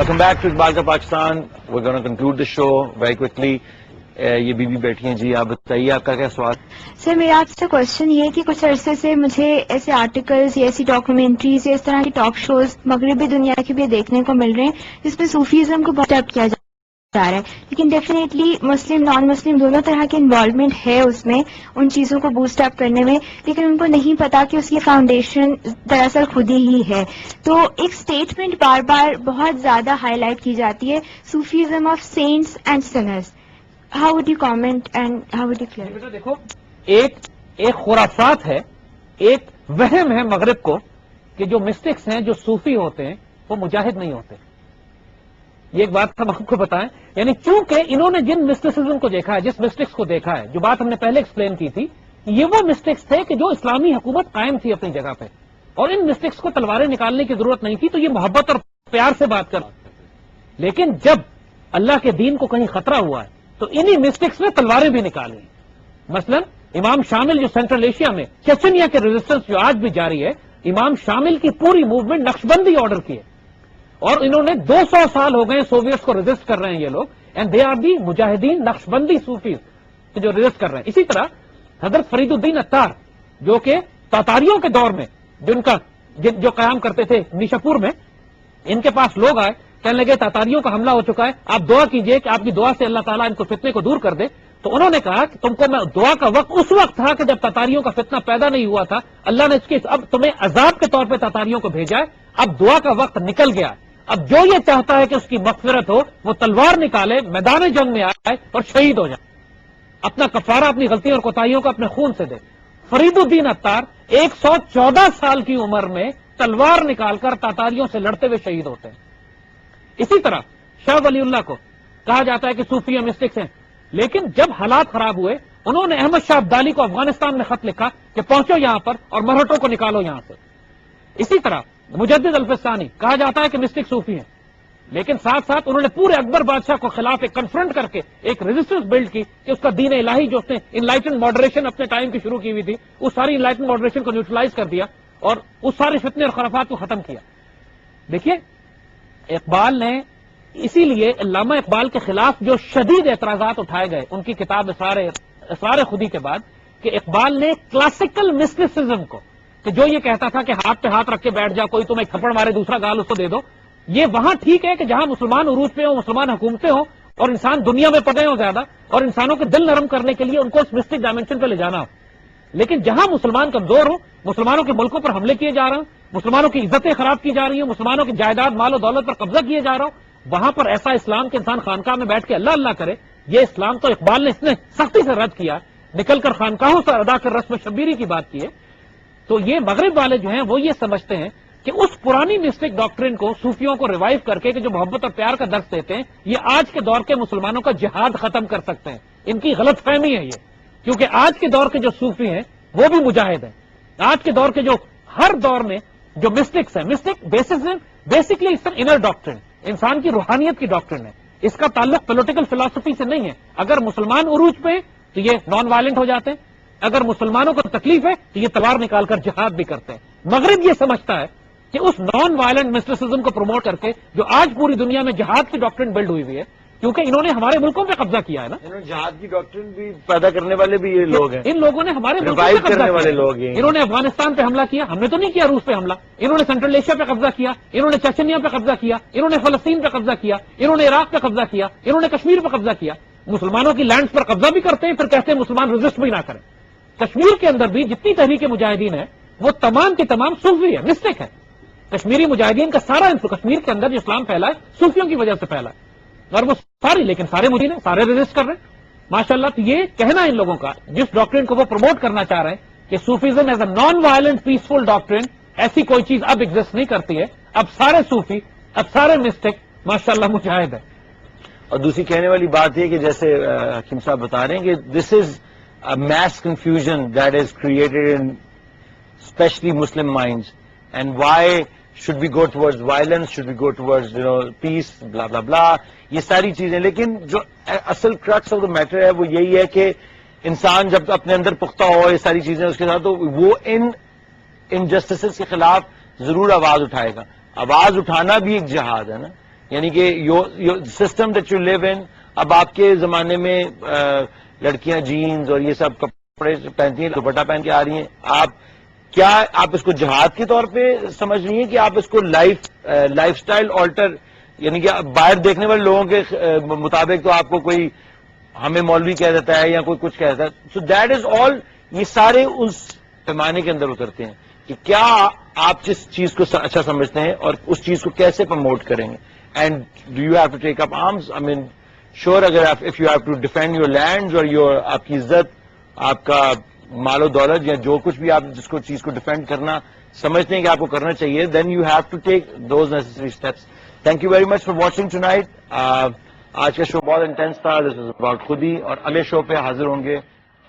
Welcome back to Iqbal Ka Pakistan. We're going to conclude the show very quickly. یہ بی بی بیٹھی ہیں جی, آپ بتائیے آپ کا کیا سوال. سر میرا آپ سے کوشچن یہ ہے کہ کچھ عرصے سے مجھے ایسے آرٹیکلز یا ایسی ڈاکومنٹریز یا اس طرح کی ٹاک شوز مغربی دنیا کے بھی دیکھنے کو مل رہے ہیں جس میں صوفیزم کو بہت اپ کیا جا رہا ہے, لیکن ڈیفینیٹلی مسلم نان مسلم دونوں طرح کی انوالومنٹ ہے اس میں, ان چیزوں کو بوسٹ اپ کرنے میں, لیکن ان کو نہیں پتا کہ اس کی فاؤنڈیشن دراصل خود ہی ہے. تو ایک اسٹیٹمنٹ بار بار بہت زیادہ ہائی لائٹ کی جاتی ہے, Sufism of saints and sinners. How would you comment and how would you clear? بیٹا دیکھو, ایک خرافات ہے, ایک وہم ہے مغرب کو کہ جو مسٹکس ہیں, جو صوفی ہوتے ہیں, وہ مجاہد نہیں ہوتے. یہ ایک بات ہم آپ کو بتائیں, یعنی چونکہ انہوں نے جن مسٹسزم کو دیکھا ہے, جس مسٹکس کو دیکھا ہے, جو بات ہم نے پہلے ایکسپلین کی تھی, یہ وہ مسٹکس تھے کہ جو اسلامی حکومت قائم تھی اپنی جگہ پہ, اور ان مسٹکس کو تلواریں نکالنے کی ضرورت نہیں تھی, تو یہ محبت اور پیار سے بات کر. لیکن جب اللہ کے دین کو کہیں خطرہ ہوا ہے تو انہی مسٹکس میں تلواریں بھی نکالی. مثلا امام شامل جو سینٹرل ایشیا میں چچنیا کے ریزسٹنس جو آج بھی جاری ہے, امام شامل کی پوری موومنٹ نقشبندی آرڈر کی ہے, اور انہوں نے 200 سال ہو گئے سوویٹس کو ریزسٹ کر رہے ہیں یہ لوگ, اینڈ دے آر دی مجاہدین نقشبندی صوفیز جو ریزسٹ کر رہے ہیں. اسی طرح حضرت فرید الدین اتار جو کہ تاتاریوں کے دور میں جو قیام کرتے تھے نیشاپور میں, ان کے پاس لوگ آئے, کہنے لگے تاتاریوں کا حملہ ہو چکا ہے, آپ دعا کیجئے کہ آپ کی دعا سے اللہ تعالیٰ ان کو فتنے کو دور کر دے. تو انہوں نے کہا کہ تم کو میں دعا کا وقت اس وقت تھا کہ جب تاتاریوں کا فتنہ پیدا نہیں ہوا تھا, اللہ نے اس کے اب تمہیں عذاب کے طور پہ تاتاریوں کو بھیجا ہے, اب دعا کا وقت نکل گیا, اب جو یہ چاہتا ہے کہ اس کی مغفرت ہو وہ تلوار نکالے, میدان جنگ میں آئے اور شہید ہو جائے, اپنا کفارہ اپنی غلطیوں اور کوتاہیوں کو اپنے خون سے دے. فرید الدین اتار 114 سال کی عمر میں تلوار نکال کر تاتاریوں سے لڑتے ہوئے شہید ہوتے ہیں. اسی طرح شاہ ولی اللہ کو کہا جاتا ہے کہ صوفی مسٹکس ہیں, لیکن جب حالات خراب ہوئے انہوں نے احمد شاہ ابدالی کو افغانستان میں خط لکھا کہ پہنچو یہاں پر اور مرہٹوں کو نکالو یہاں سے. اسی طرح مجدد الفسانی کہا جاتا ہے کہ مسٹک صوفی ہیں, لیکن ساتھ ساتھ انہوں نے پورے اکبر بادشاہ کو خلاف ایک کنفرنٹ کر کے ایک ریزسٹنس بلڈ کی کہ اس کا دین الہی جو اس نے انلائٹن ماڈریشن اپنے ٹائم کی شروع کی ہوئی تھی, اس ساری انلائٹن ماڈریشن کو نیوٹرلائز کر دیا اور اس سارے فتنے اور خرافات کو ختم کیا. دیکھیے اقبال نے, اسی لیے علامہ اقبال کے خلاف جو شدید اعتراضات اٹھائے گئے ان کی کتاب اسرار خودی کے بعد, کہ اقبال نے کلاسیکل مسٹسزم کو, کہ جو یہ کہتا تھا کہ ہاتھ پہ ہاتھ رکھ کے بیٹھ جا, کوئی تمہیں تھپڑ مارے دوسرا گال اس کو دے دو, یہ وہاں ٹھیک ہے کہ جہاں مسلمان عروج پہ ہوں, مسلمان حکومتیں ہوں اور انسان دنیا میں پڑے ہوں زیادہ, اور انسانوں کے دل نرم کرنے کے لیے ان کو اس مسٹک ڈائمینشن پہ لے جانا ہو. لیکن جہاں مسلمان کمزور ہوں, مسلمانوں کے ملکوں پر حملے کیے جا رہے ہوں, مسلمانوں کی عزتیں خراب کی جا رہی ہیں, مسلمانوں کی جائیداد مال و دولت پر قبضہ کیے جا رہا ہوں, وہاں پر ایسا اسلام کے انسان خانقاہ میں بیٹھ کے اللہ اللہ کرے, یہ اسلام تو اقبال نے اس نے سختی سے رد کیا, نکل کر خانقاہوں سے ادا کر رسم شبیری کی بات کی ہے. تو یہ مغرب والے جو ہیں وہ یہ سمجھتے ہیں کہ اس پرانی مسٹک ڈاکٹرن کو, صوفیوں کو ریوائیو کر کے, کہ جو محبت اور پیار کا درس دیتے ہیں, یہ آج کے دور کے مسلمانوں کا جہاد ختم کر سکتے ہیں. ان کی غلط فہمی ہے یہ, کیونکہ آج کے دور کے جو صوفی ہیں وہ بھی مجاہد ہیں. آج کے دور کے جو ہر دور میں جو مسٹکس ہیں, مسٹک بیسکلی انر ڈاکٹرن, انسان کی روحانیت کی ڈاکٹرن ہے, اس کا تعلق پولیٹیکل فلسفی سے نہیں ہے. اگر مسلمان عروج پہ تو یہ نان وائلنٹ ہو جاتے ہیں, اگر مسلمانوں کو تکلیف ہے تو یہ تلوار نکال کر جہاد بھی کرتے ہیں. مغرب یہ سمجھتا ہے کہ اس نان وائلنٹ مسٹسزم کو پروموٹ کر کے جو آج پوری دنیا میں جہاد کی ڈاکٹرن بلڈ ہوئی ہے, کیونکہ انہوں نے ہمارے ملکوں پہ قبضہ کیا ہے نا, جہاد کی ڈاکٹرن بھی پیدا کرنے والے بھی یہ لوگ ہیں, ان لوگوں نے ہمارے ملکوں ریوائیو پہ قبضہ کرنے والے کیا. لوگ ہیں. انہوں نے افغانستان پہ حملہ کیا, ہم نے تو نہیں کیا روس پہ حملہ, انہوں نے سینٹرل ایشیا پہ قبضہ کیا, انہوں نے چچنیا پہ قبضہ کیا, انہوں نے فلسطین پہ قبضہ کیا, انہوں نے عراق پہ قبضہ کیا, انہوں نے کشمیر پہ قبضہ کیا. مسلمانوں کی لینڈز پر قبضہ بھی کرتے ہیں, پھر کہتے ہیں مسلمان ریزسٹ بھی نہ کریں. کشمیر کے اندر بھی جتنی تحریک مجاہدین ہے وہ تمام کی تمام صوفی ہے, مسٹک ہے. کشمیری مجاہدین کا سارا کشمیر کے اندر جو اسلام پھیلا ہے صوفیوں کی وجہ سے پھیلا ہے, اور وہ ساری, لیکن سارے مجاہدین ہیں, سارے ریزسٹ کر رہے ہیں ماشاء اللہ. تو یہ کہنا ان لوگوں کا, جس ڈاکٹرن کو وہ پروموٹ کرنا چاہ رہے ہیں کہ Sufism as a non violent peaceful ڈاکٹرن, ایسی کوئی چیز اب ایگزسٹ نہیں کرتی ہے. اب سارے صوفی, اب سارے مسٹک ماشاء اللہ مجاہد ہے. اور دوسری کہنے والی بات یہ کہ جیسے حکیم صاحب بتا رہے ہیں کہ دس از mass confusion that is created in especially Muslim minds, and why should we go towards violence, should we go towards peace, blah blah blah, یہ ساری چیزیں. لیکن جو اصل crux of the matter ہے وہ یہی ہے کہ انسان جب اپنے اندر پختہ ہو یہ ساری چیزیں اس کے ساتھ, تو وہ ان انجسٹسز کے خلاف ضرور آواز اٹھائے گا. آواز اٹھانا بھی ایک جہاد ہے نا, یعنی کہ سسٹم دیٹ یو لیو ان. اب آپ کے زمانے میں لڑکیاں جینز اور یہ سب کپڑے پہنتی ہیں, دوپٹہ پہن کے آ رہی ہیں. آپ اس کو جہاد کے طور پہ سمجھ رہی ہیں کہ آپ اس کو لائف سٹائل آلٹر, یعنی کہ باہر دیکھنے والے لوگوں کے مطابق تو آپ کو کوئی ہمیں مولوی کہہ دیتا ہے یا کوئی کچھ کہہ دیتا ہے. سو دیٹ از آل. یہ سارے اس پیمانے کے اندر اترتے ہیں کہ کیا آپ جس چیز کو اچھا سمجھتے ہیں اور اس چیز کو کیسے پروموٹ کریں گے. And do you have to take up arms. I mean sure اگر if you have to defend your land اور آپ کی عزت, آپ کا مال و دولت یا جو کچھ بھی آپ جس کو چیز کو ڈیفینڈ کرنا سمجھتے ہیں کہ آپ کو کرنا چاہیے, then you have to take those necessary steps. Thank you very much for watching tonight. آج کا شو بہت انٹینس تھا. دس از اباؤٹ خودی, اور اگلے شو پہ حاضر ہوں گے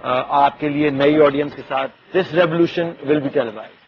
آپ کے لیے نئی آڈینس کے ساتھ. This revolution will be ٹیلیوائزڈ.